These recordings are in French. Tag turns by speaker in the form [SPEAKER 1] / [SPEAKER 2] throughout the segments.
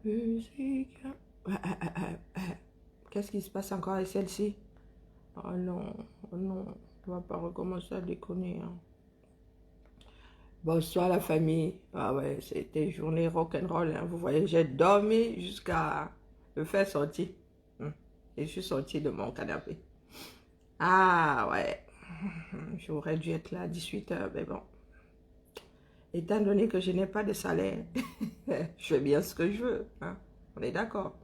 [SPEAKER 1] Musique. Qu'est-ce qui se passe encore avec celle-ci? Oh non, oh non, on va pas recommencer à déconner, hein. Bonsoir la famille. Ah ouais, c'était journée rock'n'roll, hein. Vous voyez, j'ai dormi jusqu'à le faire sortir. Et je suis sortie de mon canapé. Ah ouais, j'aurais dû être là à 18 h, mais bon. Étant donné que je n'ai pas de salaire, je fais bien ce que je veux, hein. On est d'accord.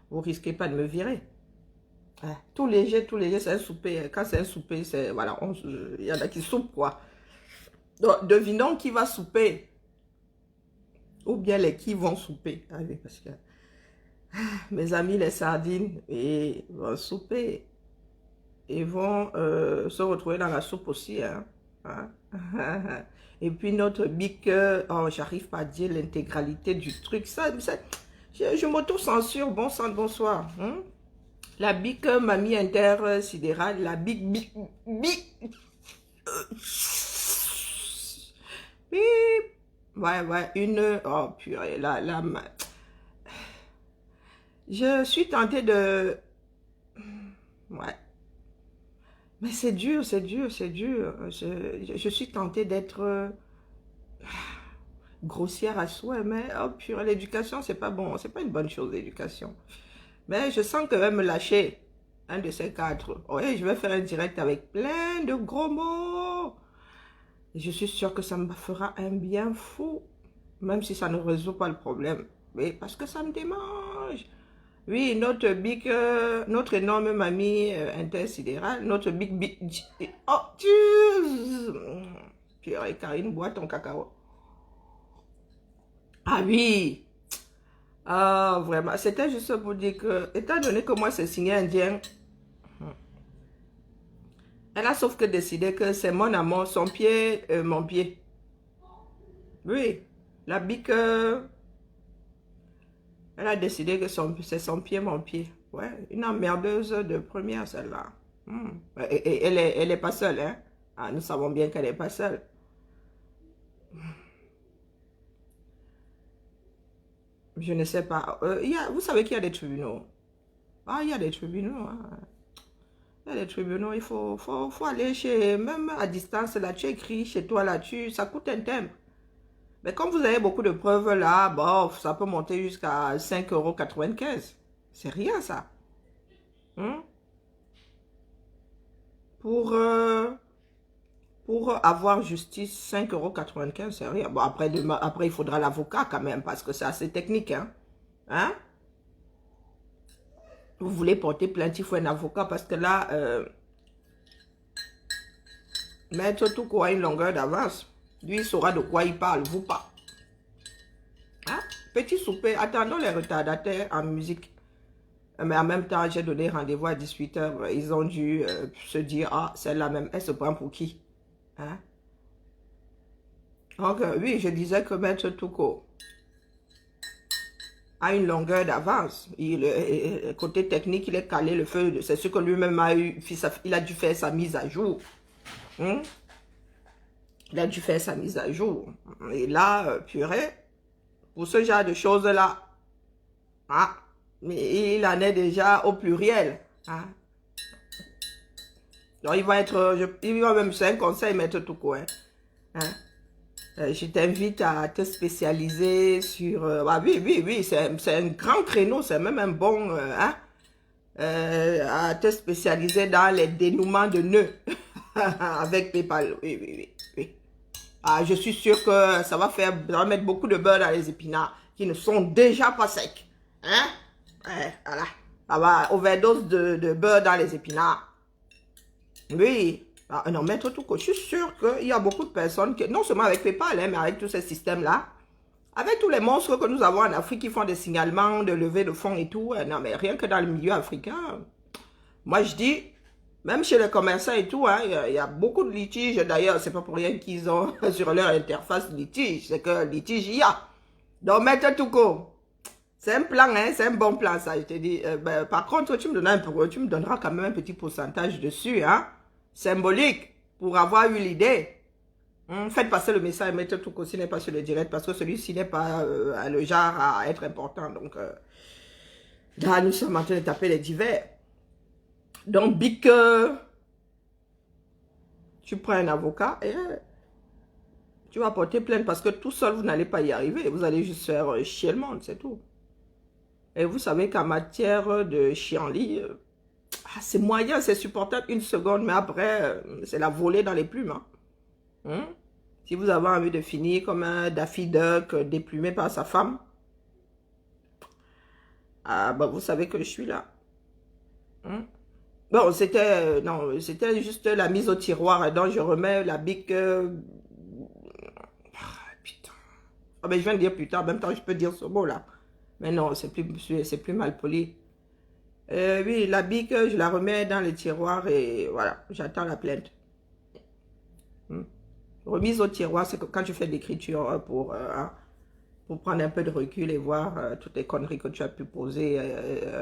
[SPEAKER 1] Vous risquez pas de me virer. Hein. Tout léger, c'est un souper. Quand c'est un souper, c'est, voilà, il y en a qui soupent, quoi. Donc, devinons qui va souper. Ou bien les qui vont souper. Allez, parce que mes amis, les sardines, ils vont souper. Ils vont se retrouver dans la soupe aussi, hein. Hein? Et puis notre bic, oh, j'arrive pas à dire l'intégralité du truc. Je m'auto-censure. Bon sang, bonsoir. Hein? La bic mamie intersidérale, la bic, bic, bic. Bip. Ouais, oh purée, je suis tentée de... Ouais. Mais c'est dur, c'est dur, c'est dur. Je suis tentée d'être grossière à souhait, mais oh purée, l'éducation, c'est pas bon. C'est pas une bonne chose, l'éducation. Mais je sens que va me lâcher un de ces quatre. Oui, je vais faire un direct avec plein de gros mots. Et je suis sûre que ça me fera un bien fou. Même si ça ne résout pas le problème. Oui, parce que ça me démange. Oui, notre énorme mamie intersidérale, notre big big... Oh, Purée, Karine, bois ton cacao. Ah oui. Ah, vraiment. C'était juste pour dire que, étant donné que moi, c'est signé indien, elle a sauf que décidé que c'est mon amour, son pied, mon pied. Oui, la bique, elle a décidé que c'est son pied, mon pied. Ouais, une emmerdeuse de première, celle-là. Et elle est pas seule, hein. Ah, nous savons bien qu'elle n'est pas seule. Je ne sais pas. Vous savez qu'il y a des tribunaux. Ah, il y a des tribunaux, hein. Il y a des tribunaux, il faut aller chez, même à distance, là, tu écris chez toi, là, ça coûte un thème. Mais comme vous avez beaucoup de preuves là, bon, ça peut monter jusqu'à 5,95 €. C'est rien, ça. Hein? Pour, euh, pour avoir justice, 5,95 €, c'est rien. Bon, après, il faudra l'avocat quand même, parce que c'est assez technique, hein. Hein? Vous voulez porter plainte, il faut un avocat, parce que là, Maître Touko a une longueur d'avance. Lui, il saura de quoi il parle, vous pas. Hein? Petit souper, attendons les retardataires en musique. Mais en même temps, j'ai donné rendez-vous à 18 h. Ils ont dû se dire, ah, celle-là même, elle se prend pour qui? Hein? Donc, oui, je disais que Maître Touko a une longueur d'avance. Côté technique, il est calé le feu. C'est ce que lui-même a eu. Il a dû faire sa mise à jour. Hein? Il a dû faire sa mise à jour. Et là, purée, pour ce genre de choses-là, ah, mais il en est déjà au pluriel. Hein? Donc, il va même, c'est un conseil, Maître Touko. Hein? Je t'invite à te spécialiser sur... oui, c'est un grand créneau, c'est même un bon... hein? À te spécialiser dans les dénouements de nœuds avec PayPal. Oui. Ah, je suis sûre que ça va mettre beaucoup de beurre dans les épinards qui ne sont déjà pas secs. Hein? Voilà. Ça va, overdose de beurre dans les épinards. Oui. Ah, non, Maître Touko, je suis sûre qu'il y a beaucoup de personnes, non seulement avec PayPal, hein, mais avec tous ces systèmes-là, avec tous les monstres que nous avons en Afrique qui font des signalements de levée de fonds et tout, non, mais rien que dans le milieu africain, moi je dis, même chez les commerçants et tout, hein, il y a beaucoup de litiges. D'ailleurs, c'est pas pour rien qu'ils ont sur leur interface litige, c'est que litige il y a. Donc, Maître Touko, c'est un plan, hein, c'est un bon plan, ça, je te dis. Par contre, tu me donneras quand même un petit pourcentage dessus, hein, symbolique, pour avoir eu l'idée. Faites passer le message, Maître Touko n'est pas sur le direct parce que celui-ci n'est pas le genre à être important. Donc, là, nous sommes en train de taper les divers. Donc, Bic, tu prends un avocat et tu vas porter plainte parce que tout seul, vous n'allez pas y arriver. Vous allez juste faire chier le monde, c'est tout. Et vous savez qu'en matière de chienlit, c'est moyen, c'est supportable une seconde, mais après, c'est la volée dans les plumes. Hein? Si vous avez envie de finir comme un Daffy Duck déplumé par sa femme, vous savez que je suis là. Hein? Bon, c'était non, c'était juste la mise au tiroir, donc je remets la bique. Putain. Mais je viens de dire putain, en même temps je peux dire ce mot-là. Mais non, c'est plus mal poli. Oui, la bique, je la remets dans le tiroir et voilà, j'attends la plainte. Remise au tiroir, c'est quand tu fais de l'écriture pour prendre un peu de recul et voir toutes les conneries que tu as pu poser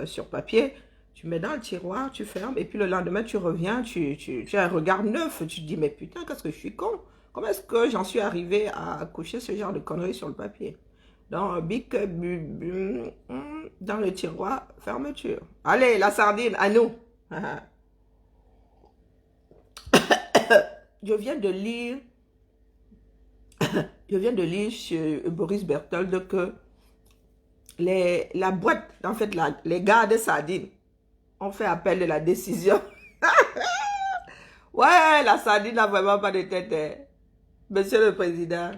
[SPEAKER 1] sur papier. Tu mets dans le tiroir, tu fermes, et puis le lendemain, tu reviens, tu as un regard neuf. Tu te dis, mais putain, qu'est-ce que je suis con? Comment est-ce que j'en suis arrivé à coucher ce genre de conneries sur le papier? Donc, bic, dans le tiroir, fermeture. Allez, la sardine, à nous. Je viens de lire sur Boris Berthold que la boîte, en fait, les gars de sardines ont fait appel de la décision. Ouais, la sardine n'a vraiment pas de tête, hein. Monsieur le Président.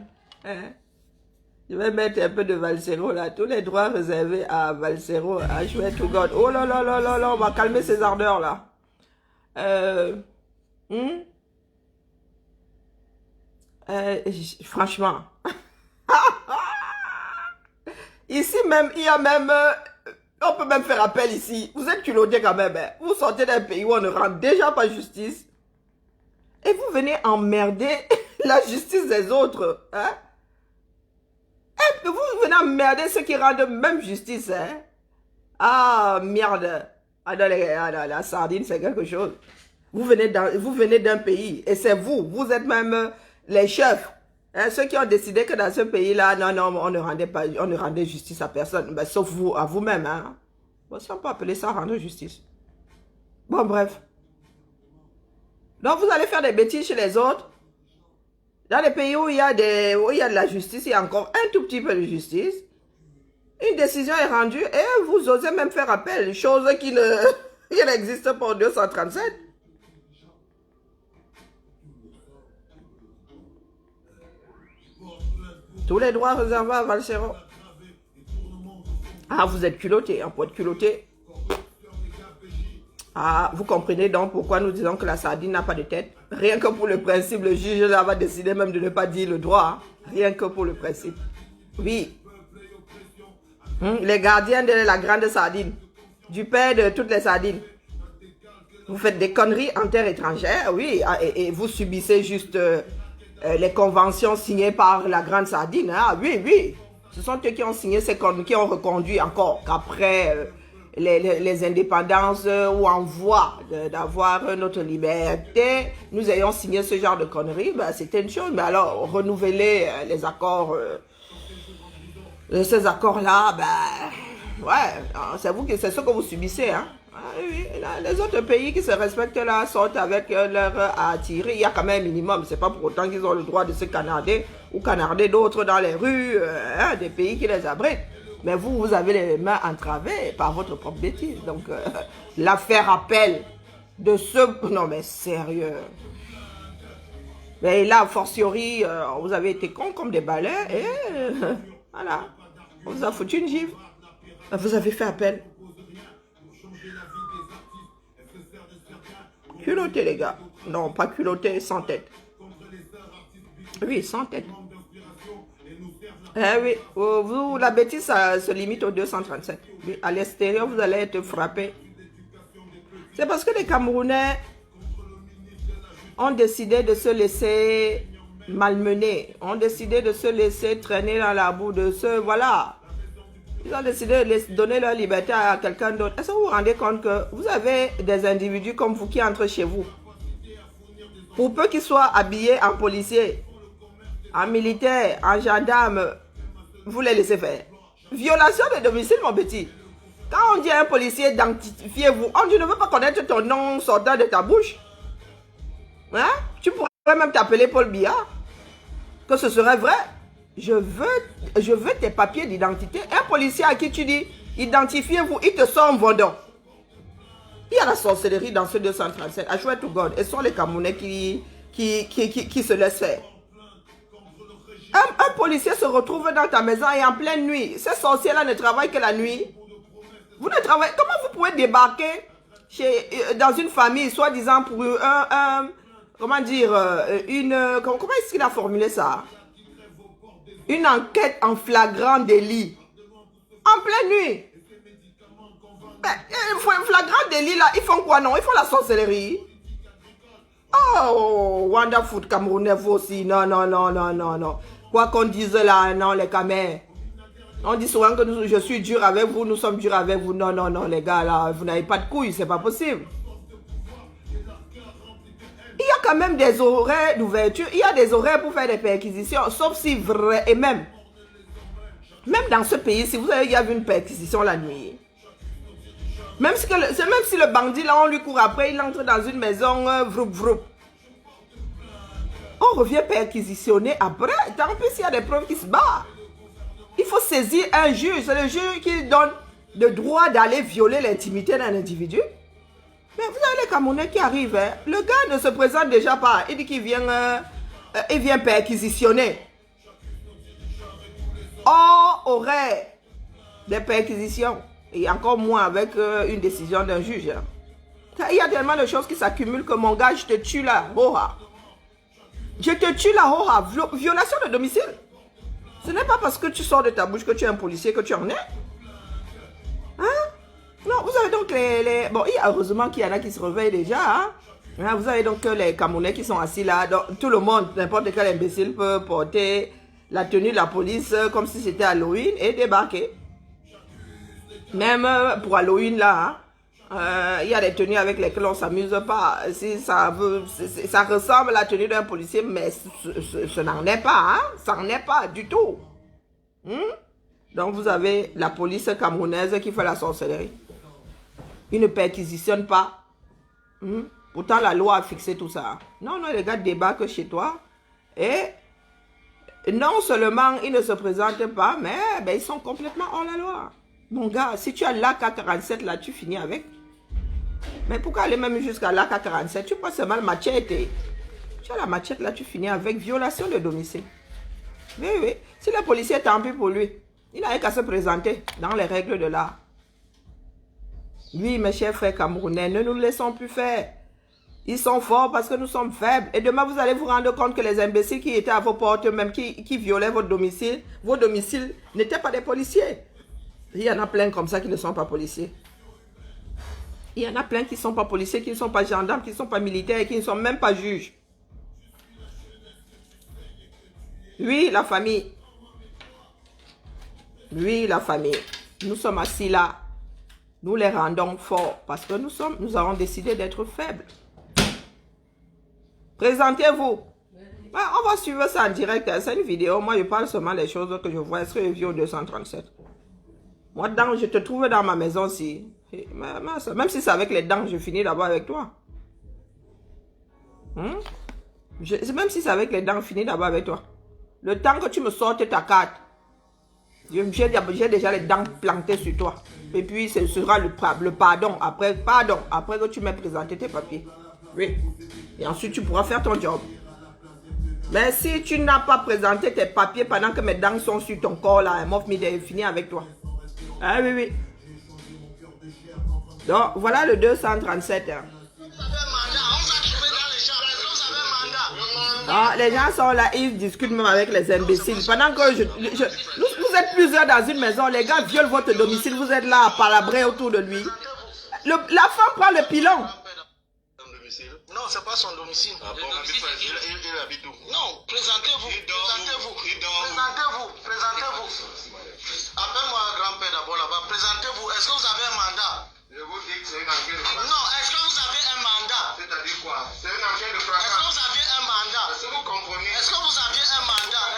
[SPEAKER 1] Hein? Je vais mettre un peu de Valsero là. Tous les droits réservés à Valsero, à Chouette to God. Oh là là là là là, on va calmer ces ardeurs là. Franchement. Ici même, il y a même... on peut même faire appel ici. Vous êtes culottés quand même. Hein. Vous sortez d'un pays où on ne rend déjà pas justice. Et vous venez emmerder la justice des autres. Hein? Et vous venez emmerder ceux qui rendent même justice. Hein? Ah, merde. Ah, non, la sardine, c'est quelque chose. Vous venez d'un pays. Et c'est vous. Vous êtes même les chefs. Hein, ceux qui ont décidé que dans ce pays-là, non, on ne rendait justice à personne. Ben, sauf vous, à vous-même. Hein? Bon, si on peut appeler ça rendre justice. Bon, bref. Donc, vous allez faire des bêtises chez les autres. Dans les pays où il y a de la justice, il y a encore un tout petit peu de justice. Une décision est rendue et vous osez même faire appel. Chose qui n'existe pas en 237. Tous les droits réservés à Valsero. Ah, vous êtes culotté, hein, pour être culotté. Ah, vous comprenez donc pourquoi nous disons que la sardine n'a pas de tête? Rien que pour le principe, le juge là va décider même de ne pas dire le droit. Hein. Rien que pour le principe. Oui. Les gardiens de la grande sardine. Du père de toutes les sardines. Vous faites des conneries en terre étrangère, oui. Et vous subissez juste les conventions signées par la grande sardine. Ah oui, oui. Ce sont eux qui ont signé ces conneries, qui ont reconduit encore qu'après... les indépendances ou en voie d'avoir notre liberté, nous ayons signé ce genre de conneries, ben, c'était une chose. Mais alors, renouveler les accords, ces accords-là, ben, ouais, c'est ce que vous subissez. Hein. Ah, oui, là, les autres pays qui se respectent là sortent avec leur attiré. Il y a quand même un minimum. C'est pas pour autant qu'ils ont le droit de se canarder ou canarder d'autres dans les rues, des pays qui les abritent. Mais vous avez les mains entravées par votre propre bêtise. Donc, l'affaire appel de ce... Non, mais sérieux. Mais là, a fortiori, vous avez été cons comme des balais et voilà. On vous a foutu une gifle. Vous avez fait appel. Culotté, les gars. Non, pas culotté, sans tête. Oui, sans tête. Eh oui, vous, la bêtise, ça se limite au 237. Oui, à l'extérieur, vous allez être frappé. C'est parce que les Camerounais ont décidé de se laisser malmener, ont décidé de se laisser traîner dans la boue, voilà. Ils ont décidé de donner leur liberté à quelqu'un d'autre. Est-ce que vous vous rendez compte que vous avez des individus comme vous qui entrent chez vous? Pour peu qu'ils soient habillés en policier, en militaire, en gendarme, vous les laissez faire. Violation de domicile, mon petit. Quand on dit à un policier d'identifiez-vous, on dit ne veut pas connaître ton nom sortant de ta bouche. Hein? Tu pourrais même t'appeler Paul Biya. Que ce serait vrai. Je veux tes papiers d'identité. Un policier à qui tu dis identifiez-vous, il te sort un vendeur. Il y a la sorcellerie dans ce 237. I swear to God. Et ce sont les Camerounais qui se laissent faire. Un policier se retrouve dans ta maison et en pleine nuit. Ces sorciers-là ne travaillent que la nuit. Vous ne travaillez... Comment vous pouvez débarquer dans une famille, soi-disant pour comment dire, comment est-ce qu'il a formulé ça? Une enquête en flagrant délit. En pleine nuit. Flagrant délit là, ils font quoi non? Ils font la sorcellerie. Oh, Wonderfoot Camerounais vous aussi. Non, non, non, non, non, non. Quoi qu'on dise là, non, les Camers. On dit souvent que je suis dur avec vous, nous sommes durs avec vous. Non, non, non, les gars, là, vous n'avez pas de couilles, c'est pas possible. Il y a quand même des horaires d'ouverture, il y a des horaires pour faire des perquisitions, sauf si vrai, et même dans ce pays, si vous avez vu une perquisition la nuit, même si le bandit, là, on lui court après, il entre dans une maison, vroup, vroup. On revient perquisitionner après, tant pis s'il y a des preuves qui se battent. Il faut saisir un juge, c'est le juge qui donne le droit d'aller violer l'intimité d'un individu. Mais vous avez les Camerounais qui arrivent, hein. Le gars ne se présente déjà pas, il dit qu'il vient perquisitionner. Or, aurait des perquisitions, et encore moins avec une décision d'un juge. Hein. Il y a tellement de choses qui s'accumulent que mon gars, je te tue là, Hoha. Je te tue là, Hoha. Violation de domicile. Ce n'est pas parce que tu sors de ta bouche que tu es un policier que tu en es. Hein? Non, vous avez donc Bon, heureusement qu'il y en a qui se réveillent déjà. Hein? Vous avez donc les Camerounais qui sont assis là. Donc, tout le monde, n'importe quel imbécile peut porter la tenue de la police comme si c'était Halloween et débarquer. Même pour Halloween là, il y a des tenues avec lesquelles on ne s'amuse pas. Si ça ressemble à la tenue d'un policier, mais ce n'en est pas. Hein? Ça n'en est pas du tout. Donc vous avez la police camerounaise qui fait la sorcellerie. Ils ne perquisitionnent pas. Pourtant la loi a fixé tout ça. Non, non, les gars débarquent chez toi. Et non seulement ils ne se présentent pas, mais ils sont complètement hors la loi. Mon gars, si tu as l'AK-47 là, tu finis avec. Mais pourquoi aller même jusqu'à l'AK-47? Tu prends seulement le machette. Tu as la machette là, tu finis avec violation de domicile. Oui, oui. Si le policier est tant pis pour lui, il n'a qu'à se présenter dans les règles de l'art. Oui, mes chers frères camerounais, ne nous laissons plus faire. Ils sont forts parce que nous sommes faibles. Et demain, vous allez vous rendre compte que les imbéciles qui étaient à vos portes, même qui violaient vos domiciles n'étaient pas des policiers. Il y en a plein comme ça qui ne sont pas policiers. Il y en a plein qui ne sont pas policiers, qui ne sont pas gendarmes, qui ne sont pas militaires et qui ne sont même pas juges. Oui, la famille. Oui, la famille. Nous sommes assis là. Nous les rendons forts parce que nous avons décidé d'être faibles. Présentez-vous. On va suivre ça en direct. C'est une vidéo. Moi, je parle seulement des choses que je vois. Est-ce que je vis au 237? Moi, je te trouve dans ma maison aussi. Même si c'est avec les dents, je finis d'abord avec toi. Même si c'est avec les dents, je finis d'abord avec toi. Le temps que tu me sortes ta carte, j'ai déjà les dents plantées sur toi. Et puis, ce sera le pardon. Après que tu m'aies présenté tes papiers. Oui. Et ensuite, tu pourras faire ton job. Mais si tu n'as pas présenté tes papiers pendant que mes dents sont sur ton corps, là, je finis avec toi. Ah oui, oui. Donc, voilà le 237. Hein. Ah, les gens sont là, ils discutent même avec les imbéciles. Pendant que vous êtes plusieurs dans une maison, les gars violent votre domicile, vous êtes là à palabrer autour de lui. La femme prend le pilon.
[SPEAKER 2] Non, c'est pas son domicile. Ah bon, il habite où? Non, présentez-vous. Appelle-moi grand-père d'abord là-bas. Présentez-vous. Est-ce que vous avez un mandat? Je vous dis que c'est une enquête de fracas. Non, est-ce que vous avez un mandat? C'est-à-dire quoi? C'est une enquête de fracas. Est-ce que vous avez un mandat? Est-ce que vous comprenez? Est-ce que vous avez un mandat?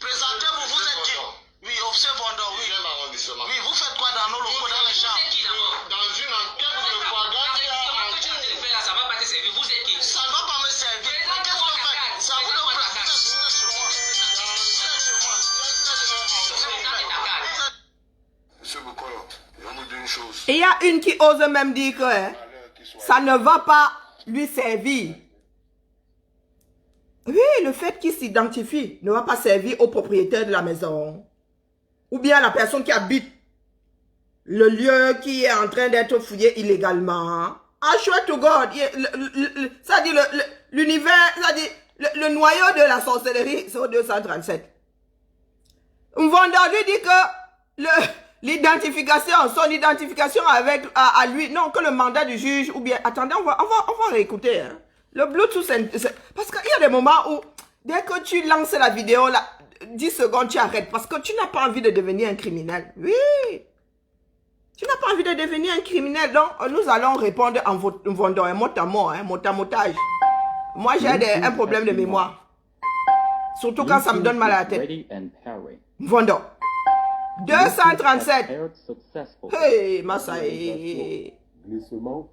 [SPEAKER 2] Présentez-vous, vous êtes qui? Oui, officier Vendor, oui. Oui, vous faites quoi dans nos locaux, dans les chambres? Dans une enquête de flagrance, ça ne va pas te servir. Vous êtes qui? Ça ne va pas me servir. Qu'est-ce que vous faites? Ça vous le Monsieur Bokolo, je vais vous dire une chose.
[SPEAKER 1] Il y a une qui ose même dire que ça ne va pas lui servir. Oui, le fait qu'il s'identifie ne va pas servir au propriétaire de la maison. Ou bien la personne qui habite le lieu qui est en train d'être fouillé illégalement. I swear to God. Ça dit l'univers, ça dit le noyau de la sorcellerie, c'est au 237. Vendeur lui dit que l'identification, son identification avec à lui, non, que le mandat du juge, ou bien, attendez, on va réécouter. Hein. Le Bluetooth, parce qu'il y a des moments où, dès que tu lances la vidéo, là, 10 secondes, tu arrêtes, parce que tu n'as pas envie de devenir un criminel. Oui, tu n'as pas envie de devenir un criminel, donc nous allons répondre en vendant un mot à mot, un motage. Moi, j'ai un problème de mémoire. Surtout quand ça me donne mal à la tête. Vendant. 237. Hey, Massaï.
[SPEAKER 3] Glissement.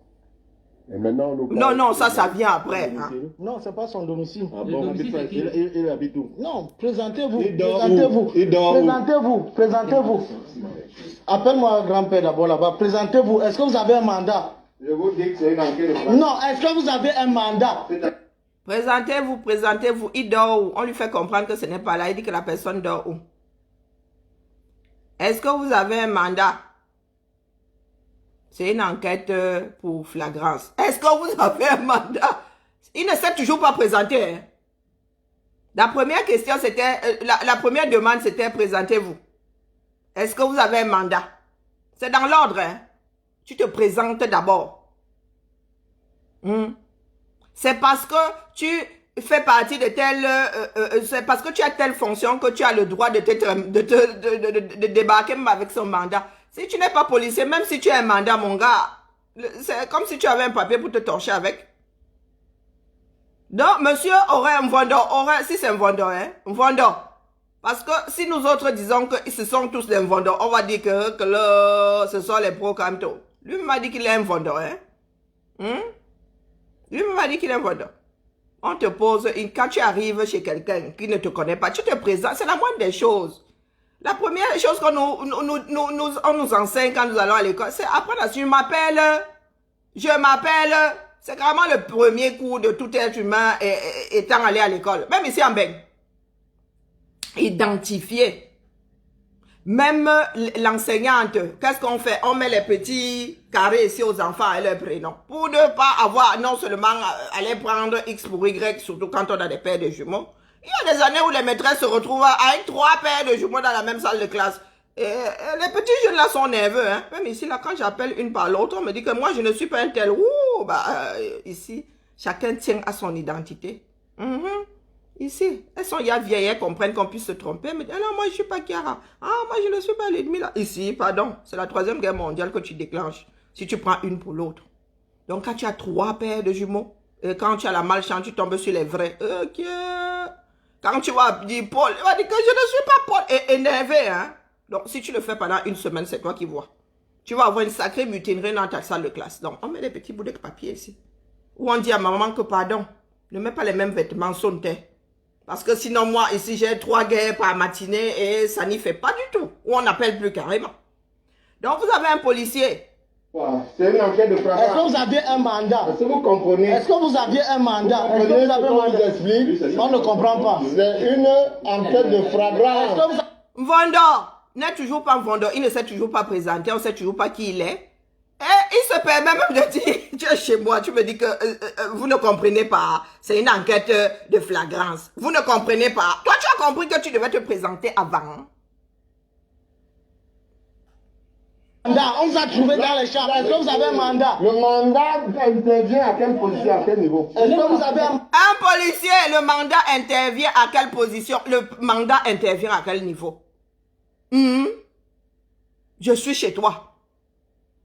[SPEAKER 3] Et maintenant,
[SPEAKER 4] Non,
[SPEAKER 1] ça vient après. Hein.
[SPEAKER 4] Non, c'est pas son domicile.
[SPEAKER 3] Ah bon, il habite où?
[SPEAKER 4] Non, présentez-vous.
[SPEAKER 3] Présentez-vous.
[SPEAKER 4] Appelle-moi grand-père d'abord là-bas. Présentez-vous. Est-ce que vous avez un mandat?
[SPEAKER 3] Je vous dis que c'est dans quel plan?
[SPEAKER 4] Non, est-ce que vous avez un mandat?
[SPEAKER 1] Présentez-vous. Il dort où? On lui fait comprendre que ce n'est pas là. Il dit que la personne dort où? Est-ce que vous avez un mandat? C'est une enquête pour flagrance. Est-ce que vous avez un mandat? Il ne s'est toujours pas présenté. Hein? La première question, c'était... la première demande, c'était présentez-vous. Est-ce que vous avez un mandat? C'est dans l'ordre. Hein? Tu te présentes d'abord. C'est parce que tu fais partie de telle... c'est parce que tu as telle fonction que tu as le droit de débarquer même avec son mandat. Si tu n'es pas policier, même si tu as un mandat, mon gars, c'est comme si tu avais un papier pour te torcher avec. Donc, monsieur aurait un vendeur, si c'est un vendeur, hein, un vendeur. Parce que si nous autres disons que ce sont tous des vendeurs, on va dire que ce sont les pro-canto. Lui m'a dit qu'il est un vendeur, hein. Lui m'a dit qu'il est un vendeur. On te pose, quand tu arrives chez quelqu'un qui ne te connaît pas, tu te présentes, c'est la moindre des choses. La première chose qu'on nous enseigne quand nous allons à l'école, c'est apprendre à je m'appelle, c'est vraiment le premier cours de tout être humain étant allé à l'école. Même ici en Beng. Identifier. Même l'enseignante, qu'est-ce qu'on fait? On met les petits carrés ici aux enfants et leurs prénoms. Pour ne pas avoir, non seulement aller prendre X pour Y, surtout quand on a des paires de jumeaux. Il y a des années où les maîtresses se retrouvent avec 3 paires de jumeaux dans la même salle de classe. Et les petits jeunes là sont nerveux. Hein. Même ici, là, quand j'appelle une par l'autre, on me dit que moi, je ne suis pas un tel. Ouh, ici, chacun tient à son identité. Ici, elles sont vieilles, elles comprennent qu'on puisse se tromper. Mais non, moi, je ne suis pas Kiara. Ah, moi, je ne suis pas l'ennemi là. Ici, pardon, c'est la 3e guerre mondiale que tu déclenches. Si tu prends une pour l'autre. Donc, quand tu as 3 paires de jumeaux, et quand tu as la malchance, tu tombes sur les vrais. Ok. Quand tu vas dire Paul, il va dire que je ne suis pas Paul. Et énervé, hein. Donc, si tu le fais pendant une semaine, c'est toi qui vois. Tu vas avoir une sacrée mutinerie dans ta salle de classe. Donc, on met des petits bouts de papier ici. Ou on dit à maman que pardon, ne mets pas les mêmes vêtements, sonne-tes. Parce que sinon, moi, ici, j'ai 3 guerres par matinée et ça n'y fait pas du tout. Ou on n'appelle plus carrément. Donc, vous avez un policier.
[SPEAKER 3] C'est une enquête de flagrance.
[SPEAKER 4] Est-ce que vous avez un mandat?
[SPEAKER 3] Est-ce que vous comprenez?
[SPEAKER 4] Est-ce que vous aviez un mandat?
[SPEAKER 3] Est-ce que vous avez un mandat?
[SPEAKER 4] On ne comprend pas.
[SPEAKER 3] C'est une enquête de flagrance.
[SPEAKER 1] Vendeur n'est toujours pas vendeur. Il ne s'est toujours pas présenté. On ne sait toujours pas qui il est. Et il se permet même de dire, tu es chez moi, tu me dis que vous ne comprenez pas. C'est une enquête de flagrance. Vous ne comprenez pas. Toi, tu as compris que tu devais te présenter avant.
[SPEAKER 4] On vous a trouvé dans les chambres. Est-ce que vous avez un mandat?
[SPEAKER 3] Le mandat intervient à quelle position, à quel niveau?
[SPEAKER 4] Est-ce que vous avez un...
[SPEAKER 1] Un policier, le mandat intervient à quelle position? Le mandat intervient à quel niveau? Je suis chez toi.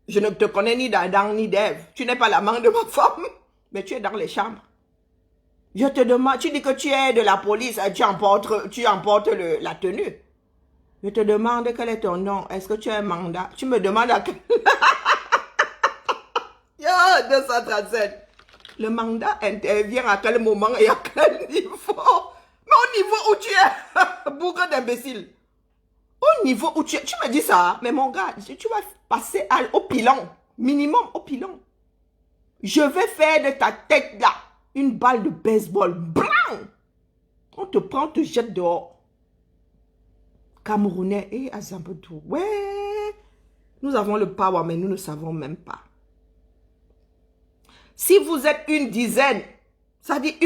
[SPEAKER 1] Je ne te connais ni d'Adam ni d'Ève. Tu n'es pas l'amant de ma femme, mais tu es dans les chambres. Je te demande, tu dis que tu es de la police, tu emportes la tenue. Je te demande quel est ton nom. Est-ce que tu as un mandat? Tu me demandes à quel... Yo, 237. Le mandat intervient à quel moment et à quel niveau? Mais au niveau où tu es, bourre d'imbécile. Au niveau où tu es, tu me dis ça, mais mon gars, tu vas passer au pilon. Minimum au pilon. Je vais faire de ta tête là une balle de baseball. Blanc! On te prend, on te jette dehors. Camerounais et Azambodou. Ouais. Nous avons le power, mais nous ne savons même pas. Si vous êtes une dizaine, ça dit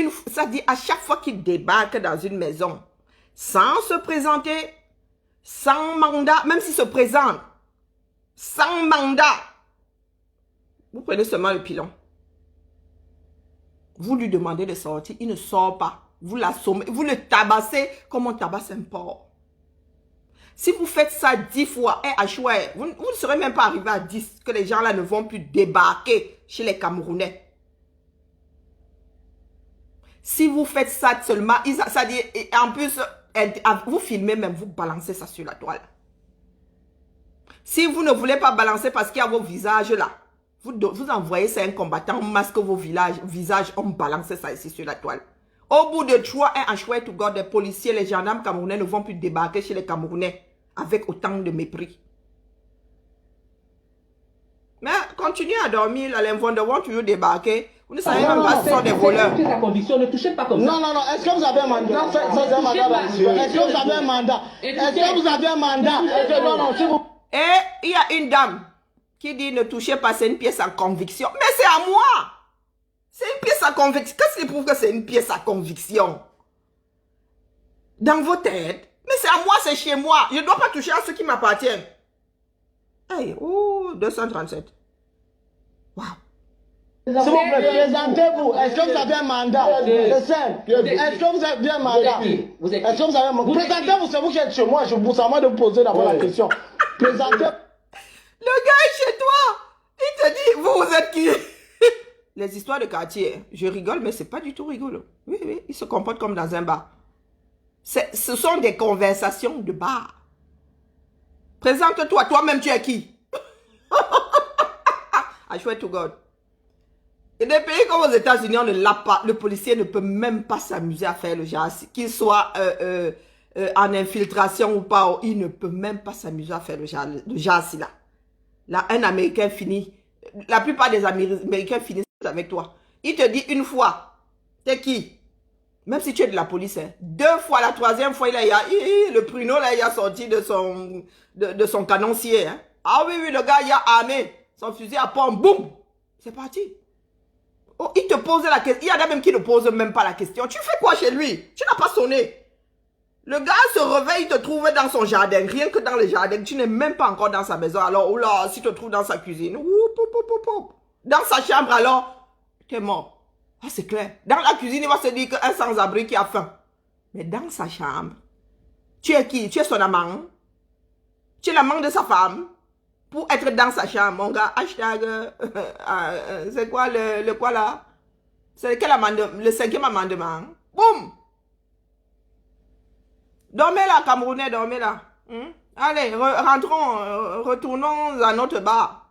[SPEAKER 1] à chaque fois qu'ils débarquent dans une maison, sans se présenter, sans mandat, même s'ils se présentent, sans mandat, vous prenez seulement le pilon. Vous lui demandez de sortir, il ne sort pas. Vous l'assommez, vous le tabassez comme on tabasse un porc. Si vous faites ça 10 fois, vous ne serez même pas arrivé à 10, que les gens là ne vont plus débarquer chez les Camerounais. Si vous faites ça seulement, ça dit, en plus, vous filmez même, vous balancez ça sur la toile. Si vous ne voulez pas balancer parce qu'il y a vos visages là, vous envoyez ça à un combattant, masque vos visages, on balance ça ici sur la toile. Au bout de 3 ans, à to God, les policiers, les gendarmes camerounais ne vont plus débarquer chez les Camerounais avec autant de mépris. Mais continuez à dormir, là, les Wonder tu veux débarquer. Vous ne savez même pas si ce sont des voleurs.
[SPEAKER 5] Ne touchez pas comme ça.
[SPEAKER 4] Non, est-ce que vous avez un mandat? Est-ce que vous avez un mandat? Est-ce que vous avez un mandat? Non, si vous...
[SPEAKER 1] Et il y a une dame qui dit ne touchez pas, c'est une pièce à conviction. Mais c'est à moi. C'est une pièce à conviction. Qu'est-ce qui prouve que c'est une pièce à conviction? Dans vos têtes. Mais c'est à moi, c'est chez moi. Je ne dois pas toucher à ce qui m'appartient. Hey, oh, 237. Wow.
[SPEAKER 4] S'il vous plaît, présentez-vous. Est-ce que vous avez un mandat? C'est simple. Est-ce que vous avez un mandat? Est-ce que vous avez un mandat? Présentez-vous, c'est vous qui êtes chez moi. Je vous demande de vous poser d'abord la question. Présentez.
[SPEAKER 1] Le gars est chez toi. Il te dit, vous êtes qui? Les histoires de quartier, je rigole, mais c'est pas du tout rigolo. Oui, ils se comportent comme dans un bar. Ce sont des conversations de bar. Présente-toi, toi-même tu es qui? I swear to God. Et des pays comme aux États-Unis, on ne l'a pas. Le policier ne peut même pas s'amuser à faire le jazz. Qu'il soit en infiltration ou pas, il ne peut même pas s'amuser à faire le jazz là. Là, un Américain finit. La plupart des Américains finissent avec toi. Il te dit une fois, t'es qui? Même si tu es de la police, hein. 2 fois, la 3e fois, le pruneau, là, il a sorti de son canoncier. Hein. Ah oui, le gars, il a armé son fusil à pompe, boum, c'est parti. Oh, il te pose la question. Il y en a même qui ne posent même pas la question. Tu fais quoi chez lui? Tu n'as pas sonné. Le gars se réveille, il te trouve dans son jardin. Rien que dans le jardin, tu n'es même pas encore dans sa maison. Alors, oula, si tu te trouves dans sa cuisine, dans sa chambre, alors, tu es mort. Ah, c'est clair. Dans la cuisine, il va se dire qu'un sans-abri qui a faim. Mais dans sa chambre, tu es qui? Tu es son amant? Tu es l'amant de sa femme? Pour être dans sa chambre, mon gars, hashtag, c'est quoi le quoi là? C'est quel amendement? Le 5e amendement. Boum! Dormez là, Camerounais, dormez là. Allez, rentrons, retournons à notre bar.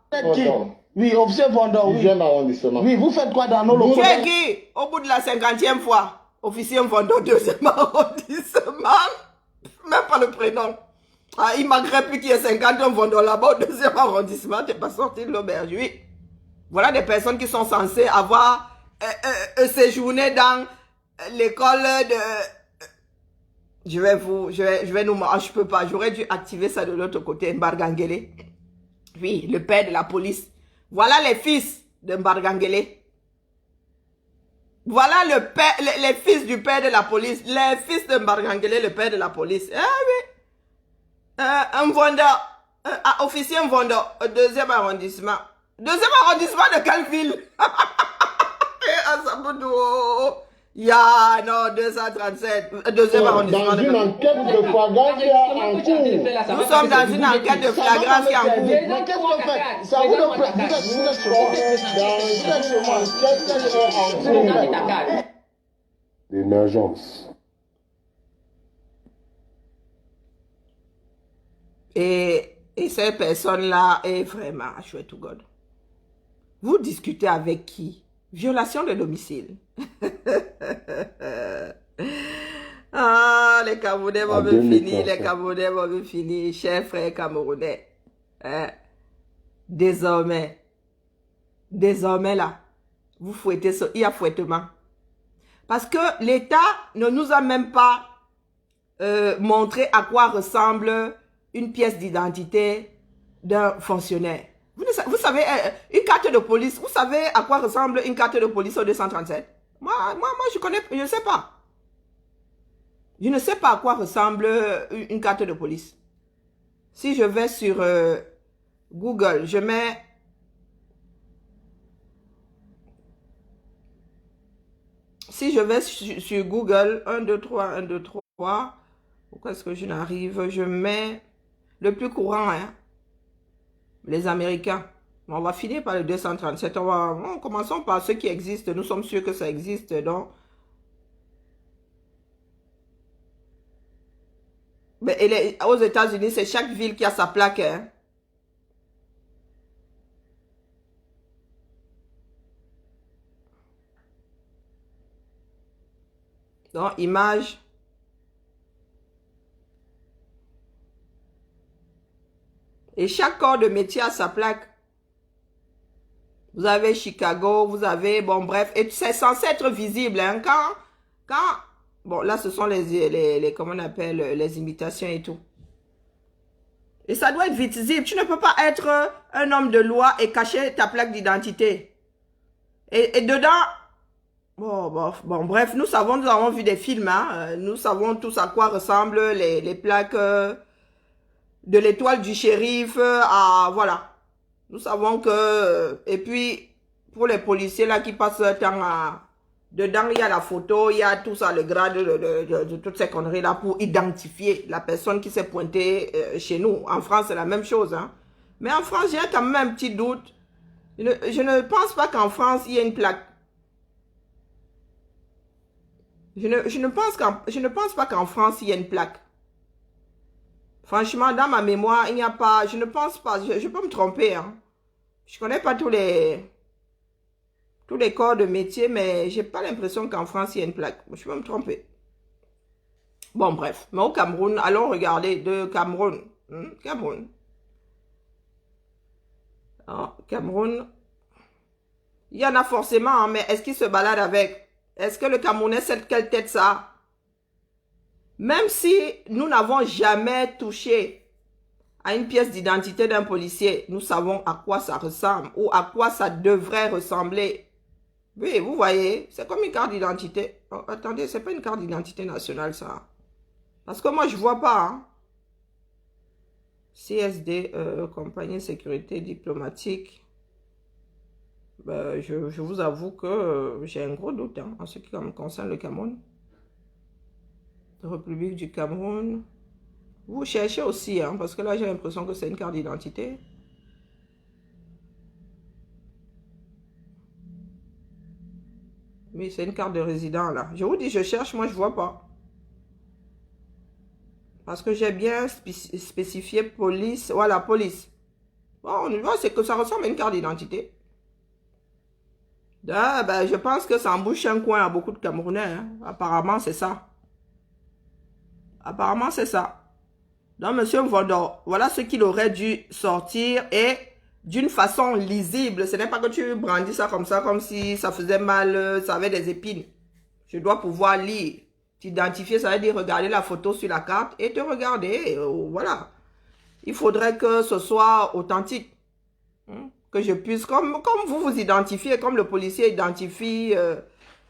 [SPEAKER 4] Oui, officier Vendor, oui.
[SPEAKER 3] 10e arrondissement.
[SPEAKER 4] Oui, vous faites quoi dans nos locaux?
[SPEAKER 1] Tu es qui? Au bout de la 50e fois, officier Vendor, 2e arrondissement. Même pas le prénom. Ah, il manquerait plus qu'il y ait 50 Vendor là-bas au 2e arrondissement. Tu n'es pas sorti de l'auberge, oui. Voilà des personnes qui sont censées avoir séjourné dans l'école de... Je vais nous... je peux pas. J'aurais dû activer ça de l'autre côté, Mbargangele. Oui, le père de la police. Voilà les fils de Mbargangele. Voilà les fils du père de la police. Les fils de Mbargangele, le père de la police. Ah oui. Un vendeur, officier vendeur, 2e arrondissement. 2e arrondissement de quelle ville? Non, 237. 2e arrondissement.
[SPEAKER 3] Dans une enquête de flagrance qui est en cours.
[SPEAKER 1] Nous sommes dans une enquête de flagrance qui est en cours.
[SPEAKER 4] Mais qu'est-ce qu'on fait? Ça vous le plaît. Vous êtes chez moi.
[SPEAKER 3] Dans une enquête qui est en cours. d'émergence.
[SPEAKER 1] Et cette personne-là est vraiment, I swear to God. Vous discutez avec qui? Violation de domicile. Ah, les Camerounais vont me finir, les Camerounais vont me finir, chers frères camerounais. Désormais là, vous fouettez, il y a fouettement. Parce que l'État ne nous a même pas montré à quoi ressemble une pièce d'identité d'un fonctionnaire. Vous savez, une carte de police, vous savez à quoi ressemble une carte de police au 237? Moi, je connais, je ne sais pas. Je ne sais pas à quoi ressemble une carte de police. Si je vais sur Google, je mets... Si je vais sur Google, 1, 2, 3, 1, 2, 3, pourquoi est-ce que je n'arrive? Je mets le plus courant, hein, les Américains. On va finir par le 237. Commençons par ceux qui existent. Nous sommes sûrs que ça existe. Donc, mais aux États-Unis, c'est chaque ville qui a sa plaque. Hein. Donc, image. Et chaque corps de métier a sa plaque. Vous avez Chicago, vous avez, bon bref, et c'est censé être visible. Hein, bon là ce sont les comment on appelle, les imitations et tout. Et ça doit être visible. Tu ne peux pas être un homme de loi et cacher ta plaque d'identité. Et dedans, bon, bref, nous avons vu des films, hein, nous savons tous à quoi ressemblent les plaques de l'étoile du shérif, voilà. Nous savons que, et puis, pour les policiers là qui passent leur temps dedans, il y a la photo, il y a tout ça, le grade de toutes ces conneries là pour identifier la personne qui s'est pointée chez nous. En France, c'est la même chose, hein. Mais en France, j'ai quand même un petit doute. Je ne pense pas qu'en France, il y ait une plaque. Je ne pense pas qu'en France, il y ait une plaque. Franchement, dans ma mémoire, il n'y a pas... Je ne pense pas. Je peux me tromper. Hein. Je ne connais pas tous les corps de métier, mais je n'ai pas l'impression qu'en France, il y a une plaque. Je peux me tromper. Bon, bref. Mais au Cameroun, allons regarder de Cameroun. Cameroun. Ah, Cameroun. Il y en a forcément, hein, mais est-ce qu'il se balade avec? Est-ce que le Camerounais sait quelle tête ça a? Même si nous n'avons jamais touché à une pièce d'identité d'un policier, nous savons à quoi ça ressemble ou à quoi ça devrait ressembler. Oui, vous voyez, c'est comme une carte d'identité. Oh, attendez, c'est pas une carte d'identité nationale, ça. Parce que moi, je vois pas. Hein. CSD, compagnie de sécurité diplomatique. Ben, je vous avoue que j'ai un gros doute hein, en ce qui concerne le Cameroun. République du Cameroun. Vous cherchez aussi, hein, parce que là, j'ai l'impression que c'est une carte d'identité. Oui, c'est une carte de résident, là. Je vous dis, je cherche, moi, je vois pas. Parce que j'ai bien spécifié police. Voilà, police. Bon, on voit, c'est que ça ressemble à une carte d'identité. Ben, je pense que ça embouche un coin à beaucoup de Camerounais. Hein. Apparemment, c'est ça. Apparemment, c'est ça. Donc, monsieur Vondor, voilà ce qu'il aurait dû sortir et d'une façon lisible. Ce n'est pas que tu brandis ça comme si ça faisait mal, ça avait des épines. Je dois pouvoir lire. T'identifier, ça veut dire regarder la photo sur la carte et te regarder. Voilà. Il faudrait que ce soit authentique. Que je puisse, comme vous vous identifiez, comme le policier identifie...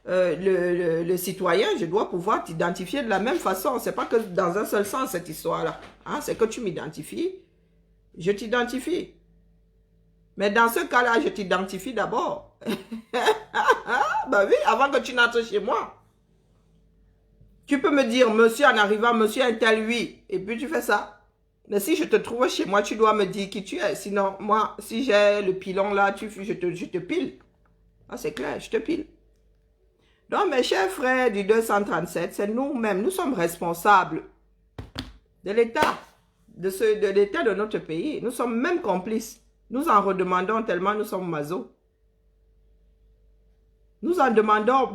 [SPEAKER 1] le citoyen, je dois pouvoir t'identifier de la même façon. C'est pas que dans un seul sens cette histoire-là. Hein? C'est que tu m'identifies, je t'identifie. Mais dans ce cas-là, je t'identifie d'abord. Ben oui, avant que tu n'entres chez moi. Tu peux me dire, monsieur en arrivant, monsieur un tel, oui. Et puis tu fais ça. Mais si je te trouve chez moi, tu dois me dire qui tu es. Sinon, moi, si j'ai le pilon là, je te pile. Ah, c'est clair, je te pile. Donc, mes chers frères du 237, c'est nous-mêmes, nous sommes responsables de l'État, de l'État de notre pays. Nous sommes même complices. Nous en redemandons tellement nous sommes masos. Nous en demandons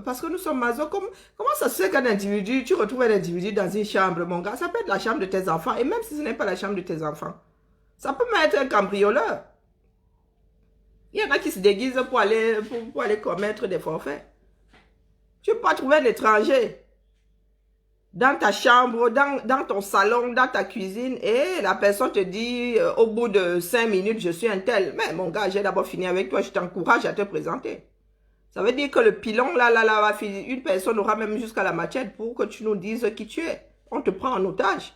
[SPEAKER 1] parce que nous sommes masos. Comment ça se fait qu'un individu, tu retrouves un individu dans une chambre, mon gars, ça peut être la chambre de tes enfants, et même si ce n'est pas la chambre de tes enfants, ça peut même être un cambrioleur. Il y en a qui se déguisent pour aller commettre des forfaits. Tu peux pas trouver un étranger dans ta chambre, dans ton salon, dans ta cuisine, et la personne te dit, au bout de 5 minutes, je suis un tel. Mais mon gars, j'ai d'abord fini avec toi, je t'encourage à te présenter. Ça veut dire que le pilon, là, va finir. Une personne aura même jusqu'à la machette pour que tu nous dises qui tu es. On te prend en otage.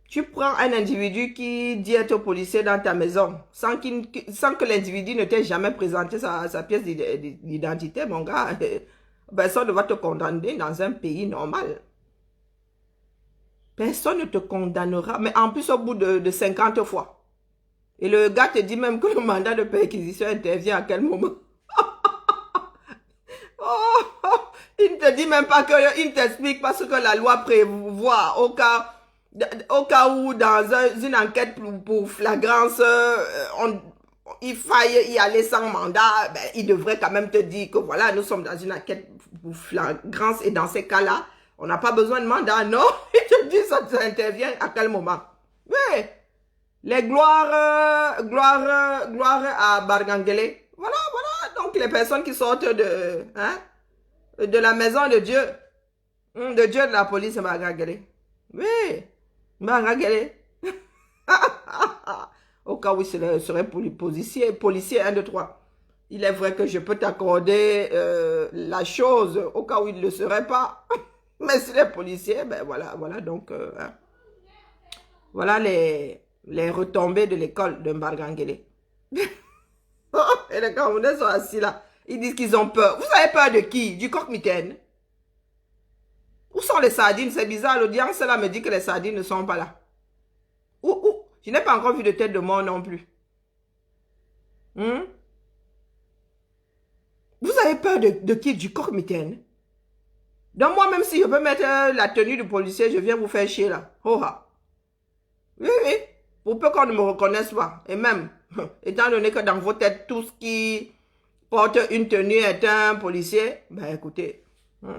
[SPEAKER 1] Tu prends un individu qui dit être policier dans ta maison, sans que l'individu ne t'ait jamais présenté sa pièce d'identité, mon gars, personne ne va te condamner dans un pays normal. Personne ne te condamnera, mais en plus au bout de 50 fois. Et le gars te dit même que le mandat de perquisition intervient à quel moment. Il ne te dit même pas il ne t'explique pas ce que la loi prévoit au cas où dans une enquête pour flagrance, il faille y aller sans mandat, ben, il devrait quand même te dire que voilà, nous sommes dans une enquête pour flagrance et dans ces cas-là, on n'a pas besoin de mandat, non? Il te dit ça intervient à quel moment? Oui, les gloires à Bargangele. Voilà, donc les personnes qui sortent de la maison de Dieu, de la police à Bargangele. Oui, Bargangele. Au cas où il serait policier 1, 2, 3. Il est vrai que je peux t'accorder la chose au cas où il ne le serait pas. Mais s'il est policier, ben voilà, donc voilà les retombées de l'école de Mbargangele. Et les Camerounais sont assis là. Ils disent qu'ils ont peur. Vous avez peur de qui? Du coq-mitaine? Où sont les sardines? C'est bizarre, l'audience là me dit que les sardines ne sont pas là. Où? Je n'ai pas encore vu de tête de mort non plus. Vous avez peur de qui? Du coq-mitaine? Donc moi, même si je peux mettre la tenue du policier, je viens vous faire chier là. Oui. Pour peu qu'on ne me reconnaisse pas. Et même, étant donné que dans vos têtes, tout ce qui porte une tenue est un policier, ben écoutez,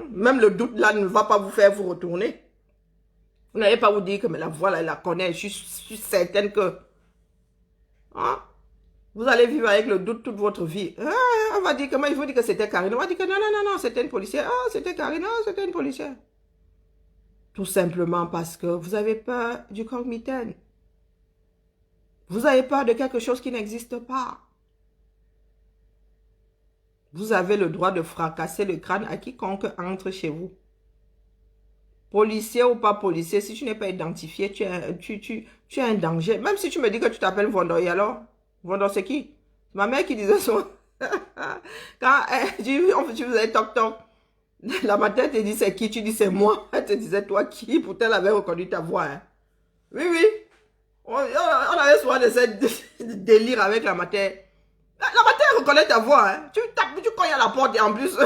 [SPEAKER 1] même le doute là ne va pas vous faire vous retourner. Vous n'allez pas vous dire que mais la voix là, elle la connaît. Je suis certaine que vous allez vivre avec le doute toute votre vie. On va dire que moi, il faut dire que c'était Karine. On va dire que non, c'était une policière. C'était Karine, c'était une policière. Tout simplement parce que vous avez peur du coq-mitaine. Vous avez peur de quelque chose qui n'existe pas. Vous avez le droit de fracasser le crâne à quiconque entre chez vous. Policier ou pas policier, si tu n'es pas identifié, tu es un danger. Même si tu me dis que tu t'appelles Vondoy, alors, Vondoy c'est qui? Ma mère qui disait ça. Quand tu faisais toc-toc, la matin te dit c'est qui? Tu dis c'est moi. Elle te disait toi qui? Pourtant elle avait reconnu ta voix. Hein. Oui. On avait souvent de délire avec la matin. La matin elle reconnaît ta voix. Hein. Tu cognes à la porte et en plus,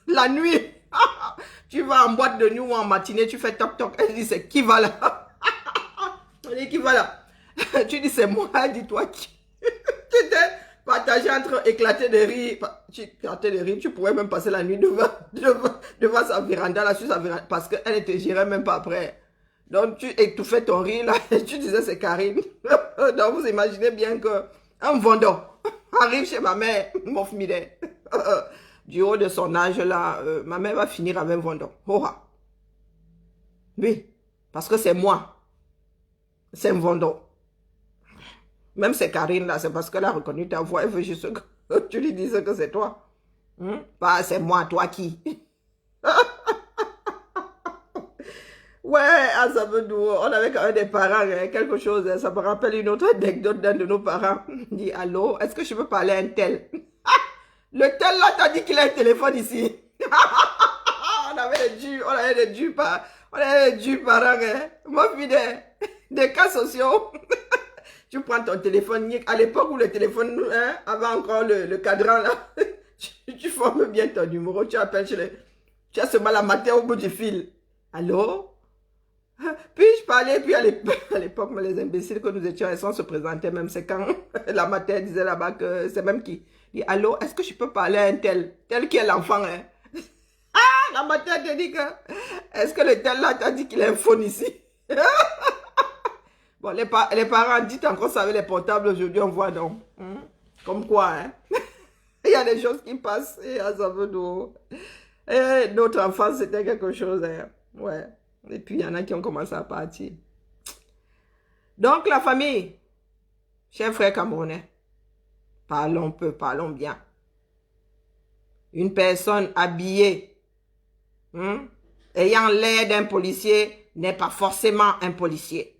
[SPEAKER 1] la nuit, tu vas en boîte de nuit ou en matinée, tu fais toc-toc. Elle dit c'est qui va là? Elle dit qui va là? Tu dis c'est moi. Elle dit toi qui? Tu t'es partagé entre éclater de rire. Tu pourrais même passer la nuit devant sa véranda, là, sur sa véranda, parce qu'elle ne te gérait même pas après. Donc, tu étouffais ton rire, là, et tu disais c'est Karine. Donc, vous imaginez bien que un vendeur arrive chez ma mère, mon fidèle. Du haut de son âge, là, ma mère va finir avec un vendeur. Oui, parce que c'est moi. C'est un vendeur. Même c'est Karine là, c'est parce qu'elle a reconnu ta voix, elle veut juste que tu lui dises que c'est toi. Pas c'est moi, toi qui. Ouais, ça veut nous. On avait quand même des parents, quelque chose, ça me rappelle une autre anecdote d'un de nos parents. Il dit, allô, est-ce que je peux parler à un tel? Le tel là, t'as dit qu'il a un téléphone ici. On avait des durs parents, Moi, des cas sociaux. Tu prends ton téléphone, à l'époque où le téléphone avait encore le cadran là, Tu formes bien ton numéro, tu appelles chez les... Tu as seulement la matin au bout du fil. Allô? Puis-je parler? Puis à l'époque, mais les imbéciles que nous étions, sans se présenter même, c'est quand la matin disait là-bas que c'est même qui dit, allô, est-ce que je peux parler à un tel qui est l'enfant, hein? Ah, la matin te dit que, est-ce que le tel là t'a dit qu'il est un phone ici? Bon, les parents, dites encore ça avec les portables aujourd'hui, on voit donc. Comme quoi, hein? Il y a des choses qui passent et ça veut nous... Et notre enfance, c'était quelque chose, hein? Ouais. Et puis, il y en a qui ont commencé à partir. Donc, la famille, chers frères camerounais, parlons peu, parlons bien. Une personne habillée, ayant l'air d'un policier, n'est pas forcément un policier.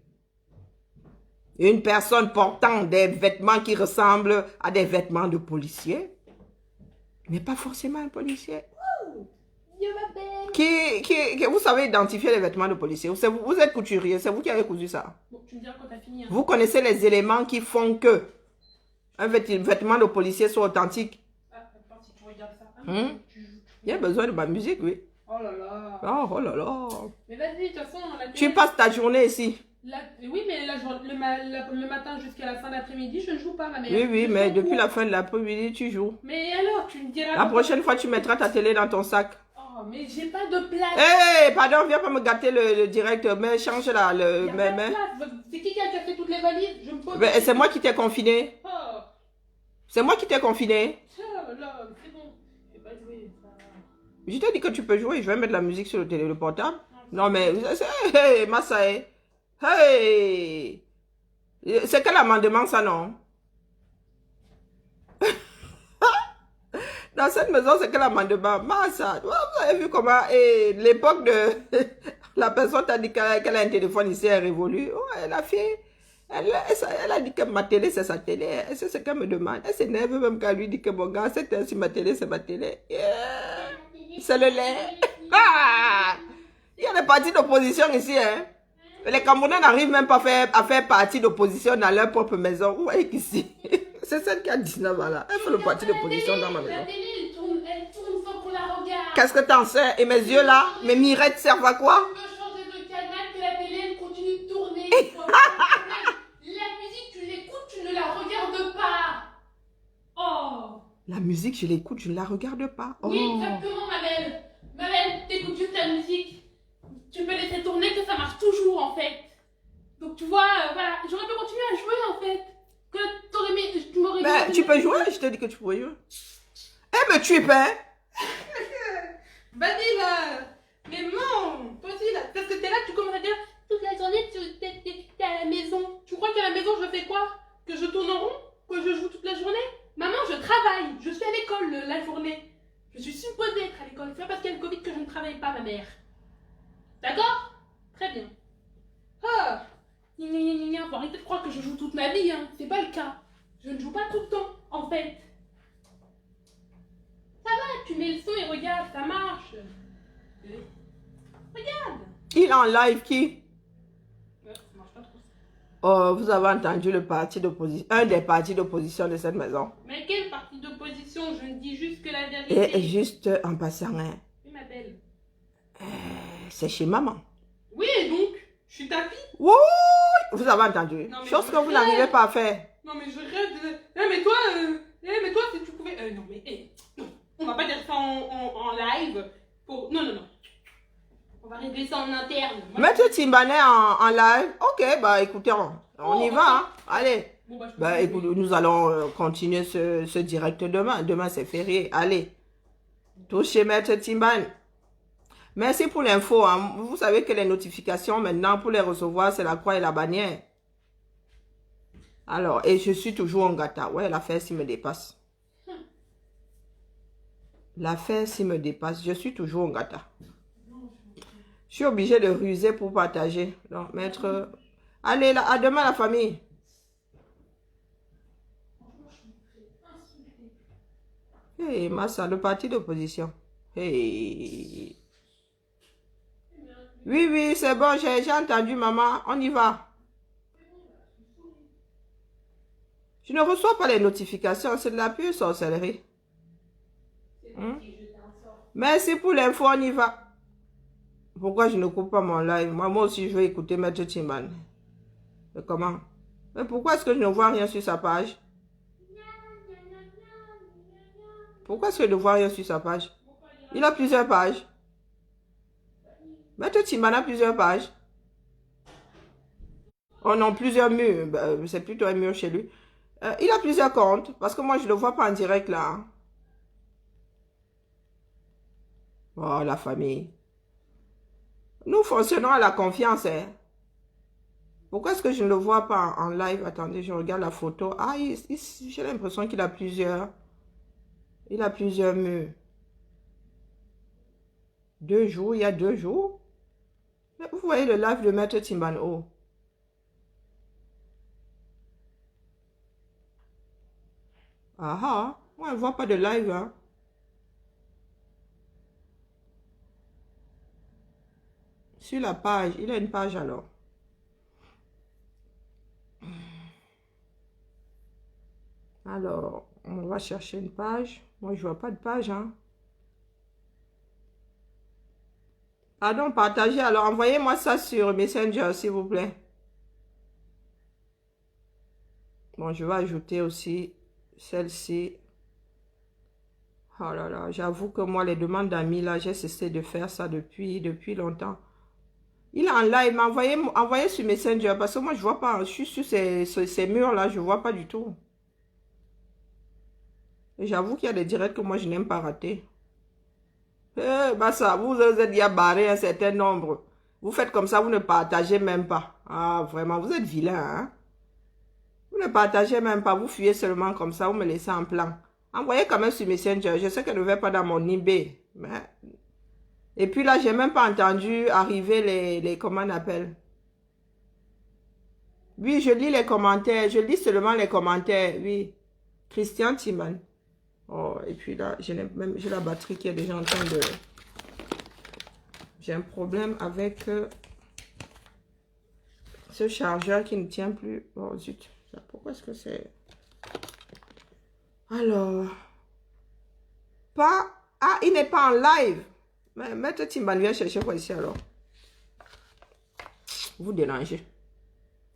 [SPEAKER 1] Une personne portant des vêtements qui ressemblent à des vêtements de policier n'est pas forcément un policier. Vous savez identifier les vêtements de policier. Vous êtes couturier, c'est vous qui avez cousu ça.
[SPEAKER 5] Bon, tu me diras quand t'as fini. Hein.
[SPEAKER 1] Vous connaissez les éléments qui font que un vêtement de policier soit authentique.
[SPEAKER 5] Ah, si tu regardes ça.
[SPEAKER 1] Il y a besoin de ma musique, oui.
[SPEAKER 5] Oh là là.
[SPEAKER 1] Oh là là.
[SPEAKER 5] Mais vas-y, de toute façon,
[SPEAKER 1] tu passes ta journée ici.
[SPEAKER 5] Oui, mais le matin jusqu'à la fin d'après-midi, je ne joue pas, ma mère.
[SPEAKER 1] Oui, mais depuis la fin de l'après-midi, tu joues.
[SPEAKER 5] Mais alors, tu me diras...
[SPEAKER 1] La prochaine fois, tu mettras ta télé dans ton sac.
[SPEAKER 5] Oh, mais j'ai pas de place.
[SPEAKER 1] Hé, pardon, viens pas me gâter le direct, mais change là.
[SPEAKER 5] C'est qui a cassé toutes les valises? Je me pose...
[SPEAKER 1] C'est moi qui t'ai confiné.
[SPEAKER 5] Oh. C'est
[SPEAKER 1] moi qui t'ai confiné.
[SPEAKER 5] Là, c'est bon. Je vais pas jouer.
[SPEAKER 1] Je t'ai dit que tu peux jouer, je vais mettre la musique sur le portable. Non, mais... Hey, Massae. Hey! C'est quel amendement ça, non? Dans cette maison, c'est quel amendement? Massa, vous avez vu comment l'époque de... La personne t'a dit qu'elle a un téléphone ici, elle révolue. Ouais, la fille, elle a dit que ma télé, c'est sa télé. C'est ce qu'elle me demande. Elle s'énerve même quand elle lui dit que mon gars, c'est ainsi ma télé, c'est ma télé. Yeah. C'est le lait. Ah! Il y a des partis d'opposition ici, hein? Les Camerounais n'arrivent même pas à faire partie d'opposition dans leur propre maison. Vous voyez qu'ici, c'est celle qui a 19 ans là. Elle fait le parti d'opposition dans ma maison.
[SPEAKER 5] La télé, elle tourne sans qu'on la regarde.
[SPEAKER 1] Qu'est-ce que t'en sais? Et mes yeux là? Mes mirettes servent à quoi?
[SPEAKER 5] Tu veux changer de canal, que la télé, elle continue de tourner. La musique, tu l'écoutes, tu ne la regardes pas. Oh!
[SPEAKER 1] La musique, je l'écoute, je ne la regarde pas. Oh.
[SPEAKER 5] Oui, exactement, ma belle. Ma belle, t'écoutes juste la musique. Tu peux laisser tourner que ça marche toujours en fait. Donc tu vois, voilà, j'aurais pu continuer à jouer en fait. Que tu m'aurais dit.
[SPEAKER 1] Tu peux jouer, je t'ai dit que tu pouvais jouer. Eh mais tu es pas.
[SPEAKER 5] Vas-y là. Mais non, toi aussi là, parce que t'es là, tu commences à dire toute la journée t'es à la maison. Tu crois qu'à la maison je fais quoi? Que je tourne en rond? Que je joue toute la journée? Maman, je travaille, je suis à l'école la journée. Je suis supposée être à l'école. C'est pas parce qu'il y a le Covid que je ne travaille pas, ma mère. D'accord? Très bien. Ah! Faut arrêter de croire que je joue toute ma vie, hein. C'est pas le cas. Je ne joue pas tout le temps, en fait. Ça va, tu mets le son et regarde, ça marche. Regarde.
[SPEAKER 1] Il est en live qui?
[SPEAKER 5] Ça marche pas trop.
[SPEAKER 1] Oh, vous avez entendu le parti d'opposition, un des partis d'opposition de cette maison.
[SPEAKER 5] Mais quel parti d'opposition? Je ne dis juste que la vérité.
[SPEAKER 1] Et juste en passant, hein.
[SPEAKER 5] Oui, ma belle.
[SPEAKER 1] C'est chez maman.
[SPEAKER 5] Oui, et donc, je suis ta fille.
[SPEAKER 1] Oui, vous avez entendu.
[SPEAKER 5] Non,
[SPEAKER 1] Chose que vous n'arrivez pas à faire.
[SPEAKER 5] Non, mais je rêve de... mais toi, si tu pouvais... non, mais... non, on va pas dire ça en live. Pour... Non. On va régler ça en interne.
[SPEAKER 1] Mettre Timbané en live. Ok, bah écoutez, on y va. Hein. Allez.
[SPEAKER 5] Bon,
[SPEAKER 1] Écoute, nous allons continuer ce direct demain. Demain, c'est férié. Allez. Touchez Maître Timbané. Merci pour l'info. Hein. Vous savez que les notifications, maintenant, pour les recevoir, c'est la croix et la bannière. Alors, et je suis toujours en gâta. Ouais, l'affaire s'y me dépasse. L'affaire s'y me dépasse. Je suis toujours en gâta. Je suis obligée de ruser pour partager. Donc, maître... Allez, là, à demain, la famille. Hey, Massa, le parti d'opposition. Hey... Oui, c'est bon, j'ai entendu, maman. On y va. Je ne reçois pas les notifications, c'est de la pure sorcellerie. Hein? Merci pour l'info, on y va. Pourquoi je ne coupe pas mon live? Moi aussi, je vais écouter Maître Timban. Mais comment? Mais pourquoi est-ce que je ne vois rien sur sa page? Pourquoi est-ce que je ne vois rien sur sa page? Il a plusieurs pages. Maître Timban a plusieurs pages. Oh non, plusieurs murs. C'est plutôt un mur chez lui. Il a plusieurs comptes. Parce que moi, je ne le vois pas en direct là. Oh, la famille. Nous fonctionnons à la confiance. Hein. Pourquoi est-ce que je ne le vois pas en live? Attendez, je regarde la photo. Ah, j'ai l'impression qu'il a plusieurs. Il a plusieurs murs. 2 jours, il y a 2 jours. Mais vous voyez le live de Maître Timban. Oh. Ah ah, moi, je ne vois pas de live. Hein. Sur la page, il a une page alors. Alors, on va chercher une page. Moi, je ne vois pas de page. Hein. Pardon, partagez. Alors, envoyez-moi ça sur Messenger, s'il vous plaît. Bon, je vais ajouter aussi celle-ci. Oh là là, j'avoue que moi, les demandes d'amis, là, j'ai cessé de faire ça depuis longtemps. Il est en live, envoyez sur Messenger, parce que moi, je vois pas. Je suis sur ces murs-là, je vois pas du tout. J'avoue qu'il y a des directs que moi, je n'aime pas rater. Bah ça, vous êtes déjà barré un certain nombre. Vous faites comme ça, vous ne partagez même pas. Ah, vraiment, vous êtes vilain, hein? Vous ne partagez même pas, vous fuyez seulement comme ça, vous me laissez en plan. Envoyez quand même sur Messenger. Je sais qu'elle ne va pas dans mon eBay. Mais... Et puis là, j'ai même pas entendu arriver les comment on appelle. Oui, je lis les commentaires. Je lis seulement les commentaires. Oui. Christian Timan. Oh, et puis là, j'ai la batterie qui est déjà en train de... J'ai un problème avec ce chargeur qui ne tient plus. Oh, zut. Pourquoi est-ce que c'est... Alors... Pas... Ah, il n'est pas en live. Mais Maître Timban vient chercher quoi ici alors? Vous dérangez.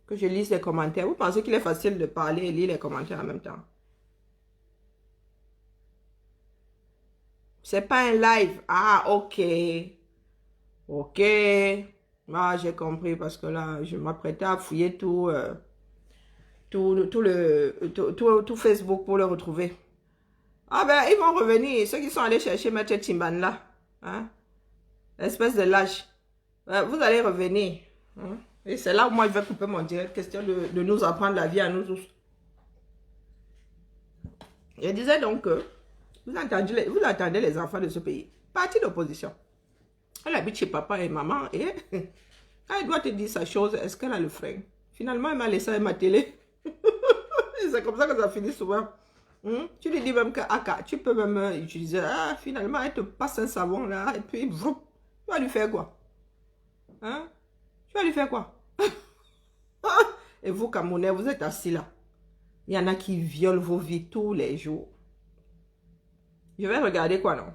[SPEAKER 1] Que je lise les commentaires. Vous pensez qu'il est facile de parler et lire les commentaires en même temps? C'est pas un live. Ah, ok. Ok. Ah, j'ai compris parce que là, je m'apprêtais à fouiller tout Facebook pour le retrouver. Ah ben, ils vont revenir. Ceux qui sont allés chercher Maître Timban là. Hein? Espèce de lâche. Vous allez revenir. Hein? Et c'est là où moi je vais couper mon direct. Question de nous apprendre la vie à nous tous. Je disais donc que vous entendez les enfants de ce pays. Parti d'opposition. Elle habite chez papa et maman et elle doit te dire sa chose. Est-ce qu'elle a le frein? Finalement, elle m'a laissé à ma télé. C'est comme ça que ça finit souvent. Tu lui dis même que tu peux même utiliser. Ah, finalement, elle te passe un savon là et puis vroom, tu vas lui faire quoi? Hein? Tu vas lui faire quoi? Et vous, Camerounais, vous êtes assis là. Il y en a qui violent vos vies tous les jours. Je vais regarder quoi, non?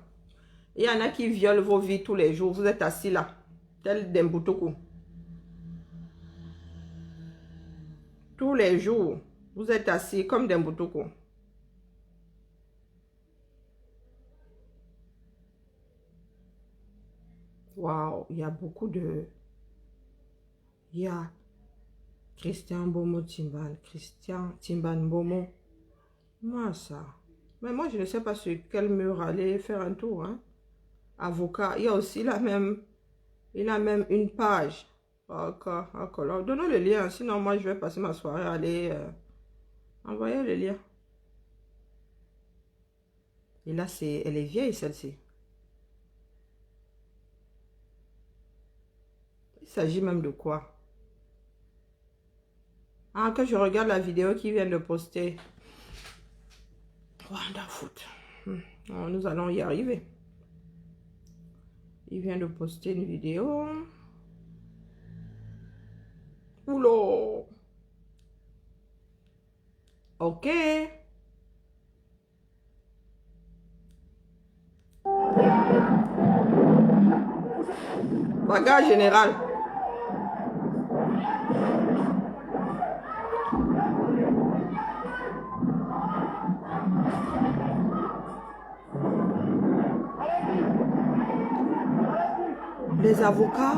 [SPEAKER 1] Il y en a qui violent vos vies tous les jours. Vous êtes assis là, tel Demboutoku. Tous les jours, vous êtes assis comme Demboutoku. Waouh, il y a beaucoup de... Il y a Christian Bomo Timban, Christian Timban Bomo. Moi, ça. Mais moi, je ne sais pas sur quel mur aller faire un tour. Hein. Avocat. Il y a aussi il a même une page. D'accord, d'accord. Donnons le lien. Sinon, moi, je vais passer ma soirée à aller envoyer le lien. Et là, elle est vieille, celle-ci. Il s'agit même de quoi? Ah, que je regarde la vidéo qu'il vient de poster. Rwanda Foot. Nous allons y arriver. Il vient de poster une vidéo. Oula. Ok. Bagarre générale. Les avocats.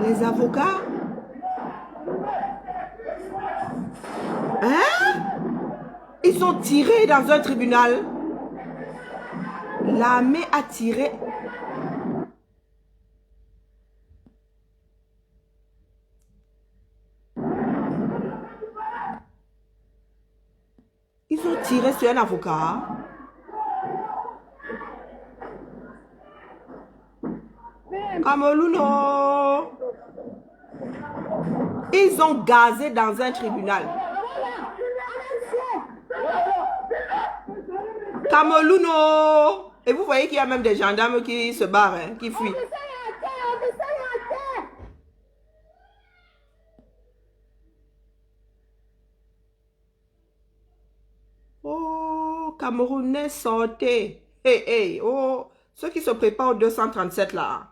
[SPEAKER 1] Les avocats. Hein? Ils sont tirés dans un tribunal. L'armée a tiré. Ils ont tiré sur un avocat. Camerouno. Ils ont gazé dans un tribunal. Camerouno. Et vous voyez qu'il y a même des gendarmes qui se barrent, hein, qui fuient. Oh, Camerounais, sortez. Hey, hey, oh, ceux qui se préparent au 237 là.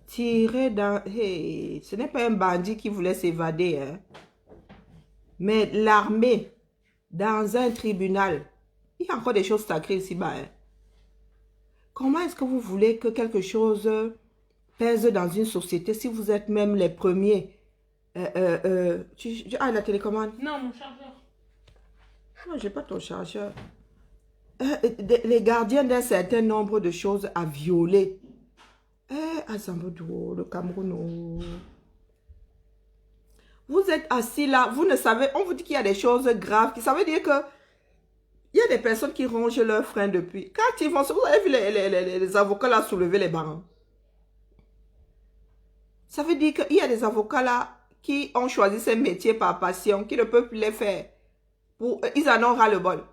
[SPEAKER 1] Tiré dans... Hey, ce n'est pas un bandit qui voulait s'évader, hein. Mais l'armée, dans un tribunal, il y a encore des choses sacrées ici-bas. Hein. Comment est-ce que vous voulez que quelque chose pèse dans une société si vous êtes même les premiers? Ah, la télécommande?
[SPEAKER 5] Non, mon chargeur.
[SPEAKER 1] Non, j'ai pas ton chargeur. Les gardiens d'un certain nombre de choses à violer. Azamboudou, le Cameroun. Vous êtes assis là, vous ne savez, on vous dit qu'il y a des choses graves, ça veut dire que il y a des personnes qui rongent leurs freins depuis. Quand ils vont, vous avez vu les avocats là soulever les barres. Ça veut dire qu'il y a des avocats là qui ont choisi ces métiers par passion, qui ne peuvent plus les faire. Ils en ont ras le bol.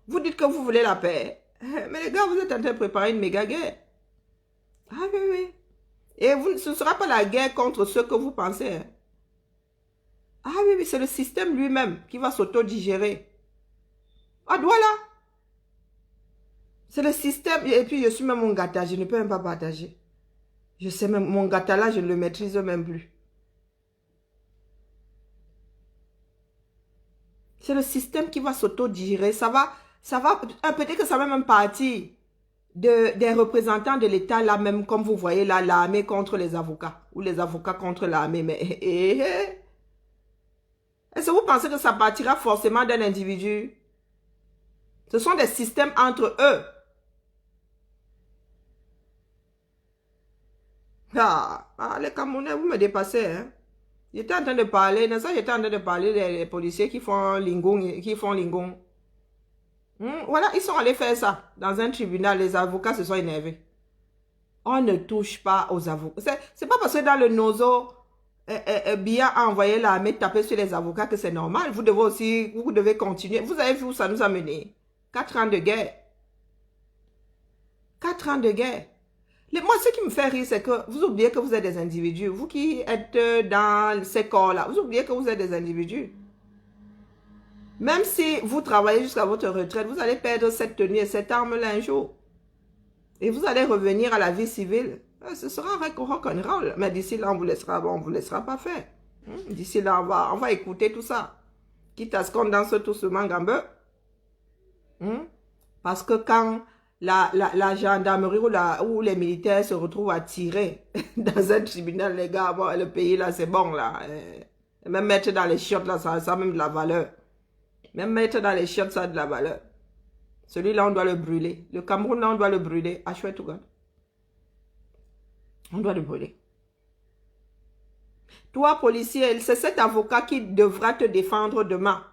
[SPEAKER 1] Vous dites que vous voulez la paix. Mais les gars, vous êtes en train de préparer une méga guerre. Ah oui, oui. Et ce ne sera pas la guerre contre ceux que vous pensez. Hein. Ah oui, oui, c'est le système lui-même qui va s'auto-digérer. Ah, voilà. C'est le système. Et puis, je suis même mon gâteau. Je ne peux même pas partager. Je sais même, mon gâteau là, je ne le maîtrise même plus. C'est le système qui va s'auto-digérer. Ça va, peut-être que ça va même partir des représentants de l'État, là même, comme vous voyez, là, l'armée contre les avocats, ou les avocats contre l'armée. Mais, est-ce que vous pensez que ça partira forcément d'un individu? Ce sont des systèmes entre eux. Les Camerounais, vous me dépassez, hein. J'étais en train de parler, j'étais en train de parler des policiers qui font lingon, Voilà, ils sont allés faire ça dans un tribunal. Les avocats se sont énervés. On ne touche pas aux avocats. C'est pas parce que dans le Nozo, Biya a envoyé l'armée taper sur les avocats que c'est normal. Vous devez continuer. Vous avez vu où ça nous a mené? 4 ans de guerre. 4 ans de guerre. Moi, ce qui me fait rire, c'est que vous oubliez que vous êtes des individus. Vous qui êtes dans ces corps-là, vous oubliez que vous êtes des individus. Même si vous travaillez jusqu'à votre retraite, vous allez perdre cette tenue et cette arme-là un jour. Et vous allez revenir à la vie civile. Ce sera rock'n'roll. Mais d'ici là, on vous laissera pas faire. D'ici là, on va écouter tout ça. Quitte à ce qu'on danse tout ce mangambeu. Parce que quand la gendarmerie ou les militaires se retrouvent à tirer dans un tribunal, les gars, bon, le pays là, c'est bon là. Même mettre dans les chiottes là, ça a même de la valeur. Même mettre dans les chiottes, ça a de la valeur. Celui-là, on doit le brûler. Le Cameroun, là, on doit le brûler. À chouette, on doit le brûler. Toi, policier, c'est cet avocat qui devra te défendre demain.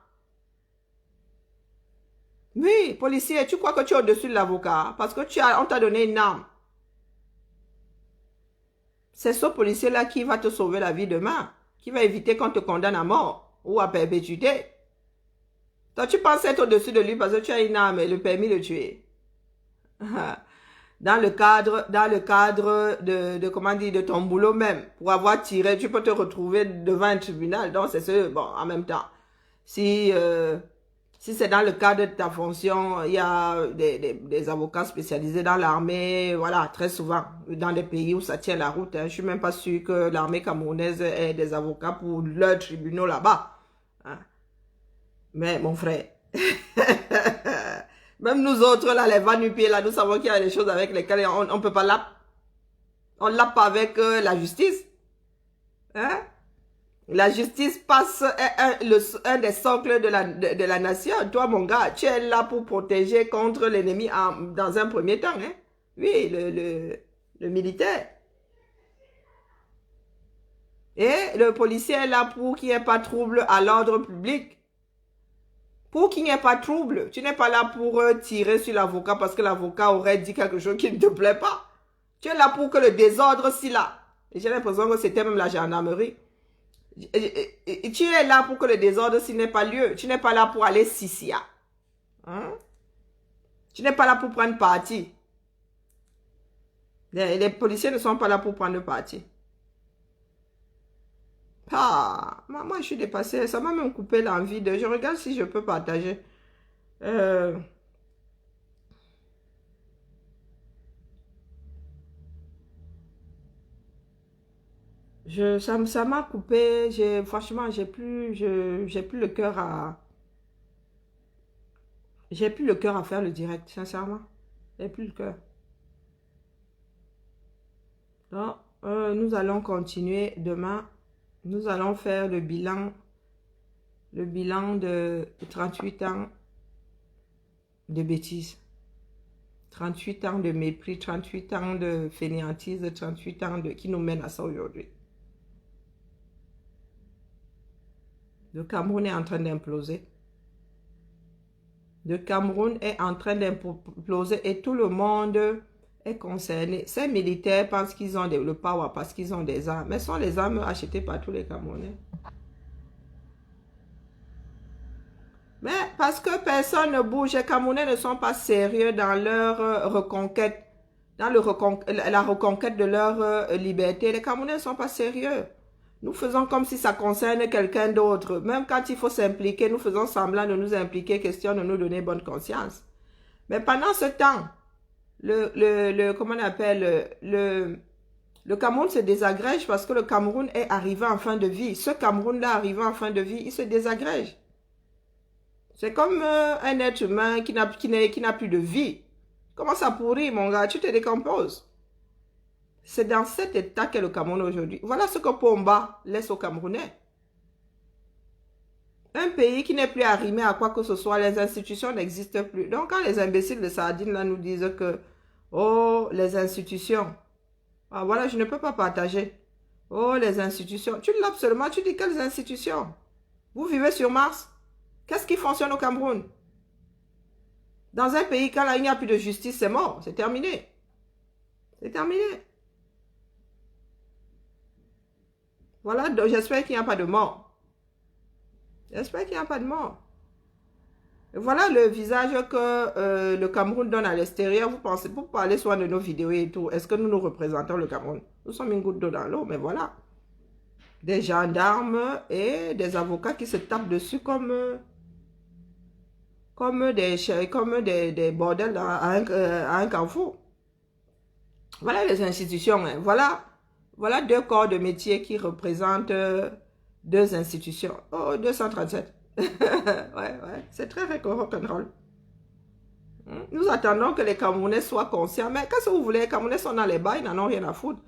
[SPEAKER 1] Oui, policier, tu crois que tu es au-dessus de l'avocat parce que on t'a donné une arme. C'est ce policier-là qui va te sauver la vie demain, qui va éviter qu'on te condamne à mort. ou à perpétuité. Toi, tu penses être au-dessus de lui parce que tu as une arme et le permis de tuer. Dans le cadre de comment dire, de ton boulot même, pour avoir tiré, tu peux te retrouver devant un tribunal. Donc, c'est ce, bon, en même temps. Si c'est dans le cadre de ta fonction, il y a des avocats spécialisés dans l'armée, voilà, très souvent, dans des pays où ça tient la route. Hein. Je suis même pas sûr que l'armée camerounaise ait des avocats pour leurs tribunaux là-bas. Hein. Mais mon frère, même nous autres, là, les va-nu-pieds, là, nous savons qu'il y a des choses avec lesquelles on ne peut pas lapp. On lappe pas avec la justice. Hein? La justice passe un des socles de la nation. Toi, mon gars, tu es là pour protéger contre l'ennemi dans un premier temps. Hein? Oui, le militaire. Et le policier est là pour qu'il n'y ait pas de trouble à l'ordre public. Pour qu'il n'y ait pas de trouble. Tu n'es pas là pour tirer sur l'avocat parce que l'avocat aurait dit quelque chose qui ne te plaît pas. Tu es là pour que le désordre s'y là. Et j'ai l'impression que c'était même la gendarmerie. Et tu es là pour que le désordre s'il n'ait pas lieu. Tu n'es pas là pour aller sicia. Hein? Tu n'es pas là pour prendre parti. Les policiers ne sont pas là pour prendre parti. Ah, moi je suis dépassée. Ça m'a même coupé l'envie de... Je regarde si je peux partager. Ça m'a coupé. Franchement, j'ai plus le cœur à... J'ai plus le cœur à faire le direct, sincèrement. J'ai plus le cœur. Donc, nous allons continuer demain. Nous allons faire le bilan de 38 ans de bêtises. 38 ans de mépris, 38 ans de fainéantise, 38 ans qui nous mènent à ça aujourd'hui. Le Cameroun est en train d'imploser. Le Cameroun est en train d'imploser et tout le monde est concerné. Ces militaires pensent qu'ils ont le power parce qu'ils ont des armes. Mais ce sont les armes achetées par tous les Camerounais. Mais parce que personne ne bouge, les Camerounais ne sont pas sérieux dans leur reconquête, dans la reconquête de leur liberté. Les Camerounais ne sont pas sérieux. Nous faisons comme si ça concerne quelqu'un d'autre. Même quand il faut s'impliquer, nous faisons semblant de nous impliquer, question de nous donner bonne conscience. Mais pendant ce temps, comment on appelle, le Cameroun se désagrège parce que le Cameroun est arrivé en fin de vie. Ce Cameroun-là arrivé en fin de vie, il se désagrège. C'est comme un être humain qui n'a plus de vie. Comment ça pourrit, mon gars? Tu te décomposes. C'est dans cet état qu'est le Cameroun aujourd'hui. Voilà ce que Pomba laisse aux Camerounais. Un pays qui n'est plus arrimé à quoi que ce soit, les institutions n'existent plus. Donc, quand les imbéciles de Sardine là, nous disent que, oh, les institutions, ah, voilà, je ne peux pas partager. Oh, les institutions. Tu l'as seulement, tu dis quelles institutions? Vous vivez sur Mars? Qu'est-ce qui fonctionne au Cameroun? Dans un pays, quand là, il n'y a plus de justice, c'est mort, c'est terminé. C'est terminé. Voilà, j'espère qu'il n'y a pas de mort. J'espère qu'il n'y a pas de mort. Et voilà le visage que le Cameroun donne à l'extérieur. Vous pensez, pour parler soit de nos vidéos et tout, est-ce que nous nous représentons le Cameroun? Nous sommes une goutte d'eau dans l'eau, mais voilà. Des gendarmes et des avocats qui se tapent dessus comme des bordels à un carrefour. Voilà les institutions. Hein. Voilà deux corps de métier qui représentent deux institutions. Oh, 237. ouais, c'est très rock'n'roll. Nous attendons que les Camerounais soient conscients. Mais qu'est-ce que vous voulez? Les Camerounais sont dans les bas, ils n'en ont rien à foutre.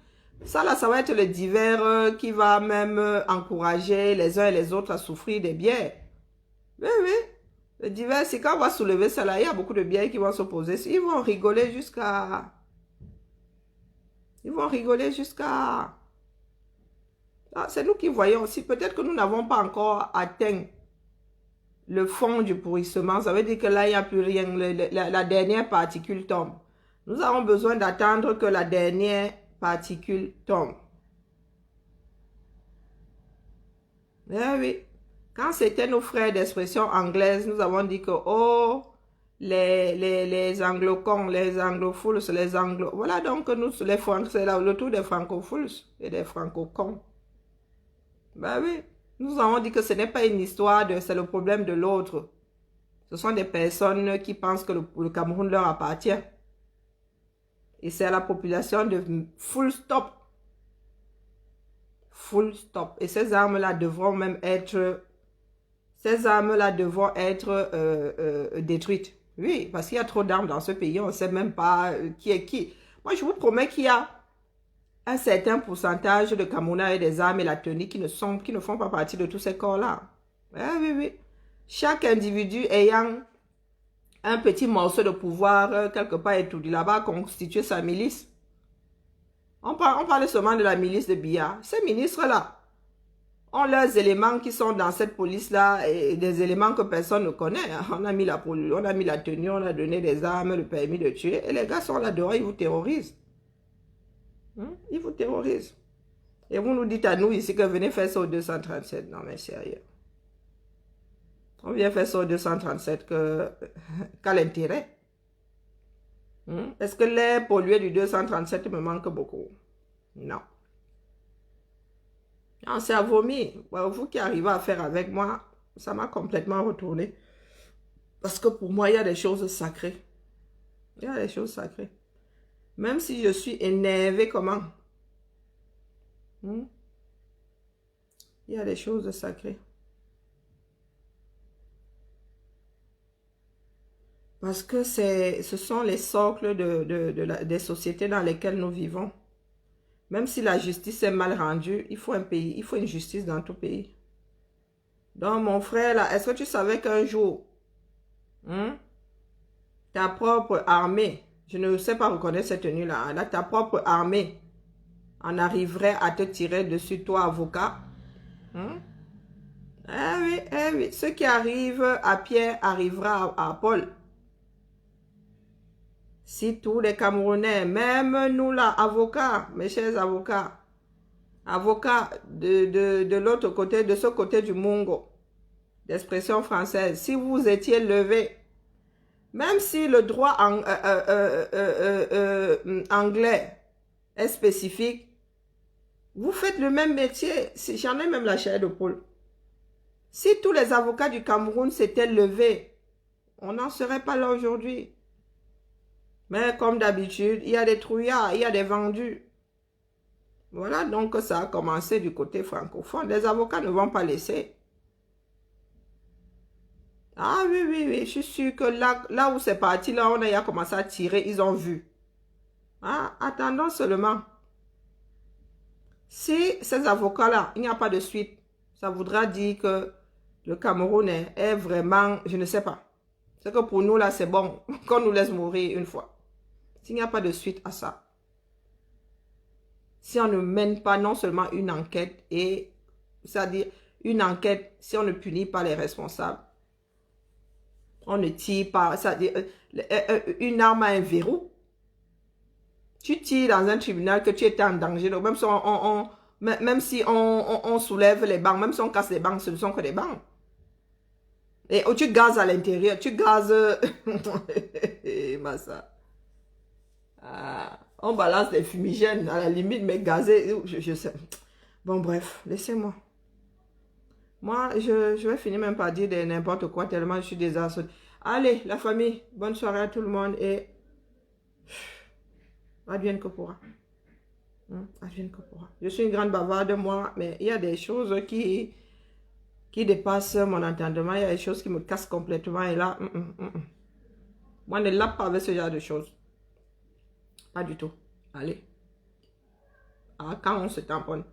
[SPEAKER 1] Ça, là, ça va être le divers qui va même encourager les uns et les autres à souffrir des bières. Oui. Le divers, c'est quand on va soulever ça là, il y a beaucoup de bières qui vont s'opposer. Ils vont rigoler jusqu'à... Ah, c'est nous qui voyons aussi. Peut-être que nous n'avons pas encore atteint le fond du pourrissement. Ça veut dire que là, il n'y a plus rien. La dernière particule tombe. Nous avons besoin d'attendre que la dernière particule tombe. Eh oui. Quand c'était nos frères d'expression anglaise, nous avons dit que, oh, les anglocons, les anglophiles, les anglo... Voilà donc nous, les français, c'est le tour des francophiles et des francocons. Ben oui, nous avons dit que ce n'est pas une histoire de... C'est le problème de l'autre. Ce sont des personnes qui pensent que le Cameroun leur appartient. Et c'est à la population de full stop. Full stop. Et ces armes-là devront même être... Ces armes-là devront être détruites. Oui, parce qu'il y a trop d'armes dans ce pays. On ne sait même pas qui est qui. Moi, je vous promets qu'il y a un certain pourcentage de Camerounais et des armes et la tenue qui ne font pas partie de tous ces corps-là. Oui, oui, oui. Chaque individu ayant un petit morceau de pouvoir quelque part étourdi là-bas constitue sa milice. On parle seulement de la milice de Biya. Ces ministres-là ont leurs éléments qui sont dans cette police-là et des éléments que personne ne connaît. On a mis la tenue, on a donné des armes, le permis de tuer. Et les gars sont là dehors, ils vous terrorisent. Ils vous terrorisent. Et vous nous dites à nous ici que venez faire ça au 237. Non mais sérieux. On vient faire ça au 237, quel intérêt? Est-ce que l'air pollué du 237 me manque beaucoup? Non. Non, c'est à vomir. Vous qui arrivez à faire avec moi, ça m'a complètement retourné. Parce que pour moi, il y a des choses sacrées. Il y a des choses sacrées. Même si je suis énervée, comment? Il y a des choses sacrées. Parce que ce sont les socles des sociétés dans lesquelles nous vivons. Même si la justice est mal rendue, il faut un pays, il faut une justice dans tout pays. Donc, mon frère, là, est-ce que tu savais qu'un jour, ta propre armée, je ne sais pas reconnaître cette tenue-là, là, ta propre armée en arriverait à te tirer dessus, toi, avocat? Eh oui, eh oui. Ce qui arrive à Pierre arrivera à Paul. Si tous les Camerounais, même nous là, avocats, mes chers avocats de l'autre côté, de ce côté du Mungo, d'expression française, si vous étiez levés, même si le droit anglais est spécifique, vous faites le même métier. J'en ai même la chair de poule. Si tous les avocats du Cameroun s'étaient levés, on n'en serait pas là aujourd'hui. Mais comme d'habitude, il y a des trouillards, il y a des vendus. Voilà donc que ça a commencé du côté francophone. Les avocats ne vont pas laisser. Ah oui, oui, oui, je suis sûre que là où c'est parti, là on a commencé à tirer, ils ont vu. Ah, attendons seulement. Si ces avocats-là, il n'y a pas de suite, ça voudra dire que le Cameroun est vraiment, je ne sais pas. C'est que pour nous là, c'est bon qu'on nous laisse mourir une fois. S'il n'y a pas de suite à ça, si on ne mène pas non seulement une enquête, c'est-à-dire une enquête, si on ne punit pas les responsables, on ne tire pas, c'est-à-dire une arme à un verrou, tu tires dans un tribunal que tu étais en danger, donc même si on soulève les bancs, même si on casse les bancs, ce ne sont que des bancs. Et tu gazes à l'intérieur, tu gazes... Massa. Ah, on balance des fumigènes à la limite, mais gazé, je sais. Bon, bref, laissez-moi. Moi, je vais finir même par dire n'importe quoi, tellement je suis désastre. Allez, la famille, bonne soirée à tout le monde et... Advienne que pourra. Advienne que pourra. Je suis une grande bavarde, moi, mais il y a des choses qui dépassent mon entendement. Il y a des choses qui me cassent complètement et là... Moi, ne lave pas avec ce genre de choses. Pas du tout. Allez. Ah, quand on se tamponne.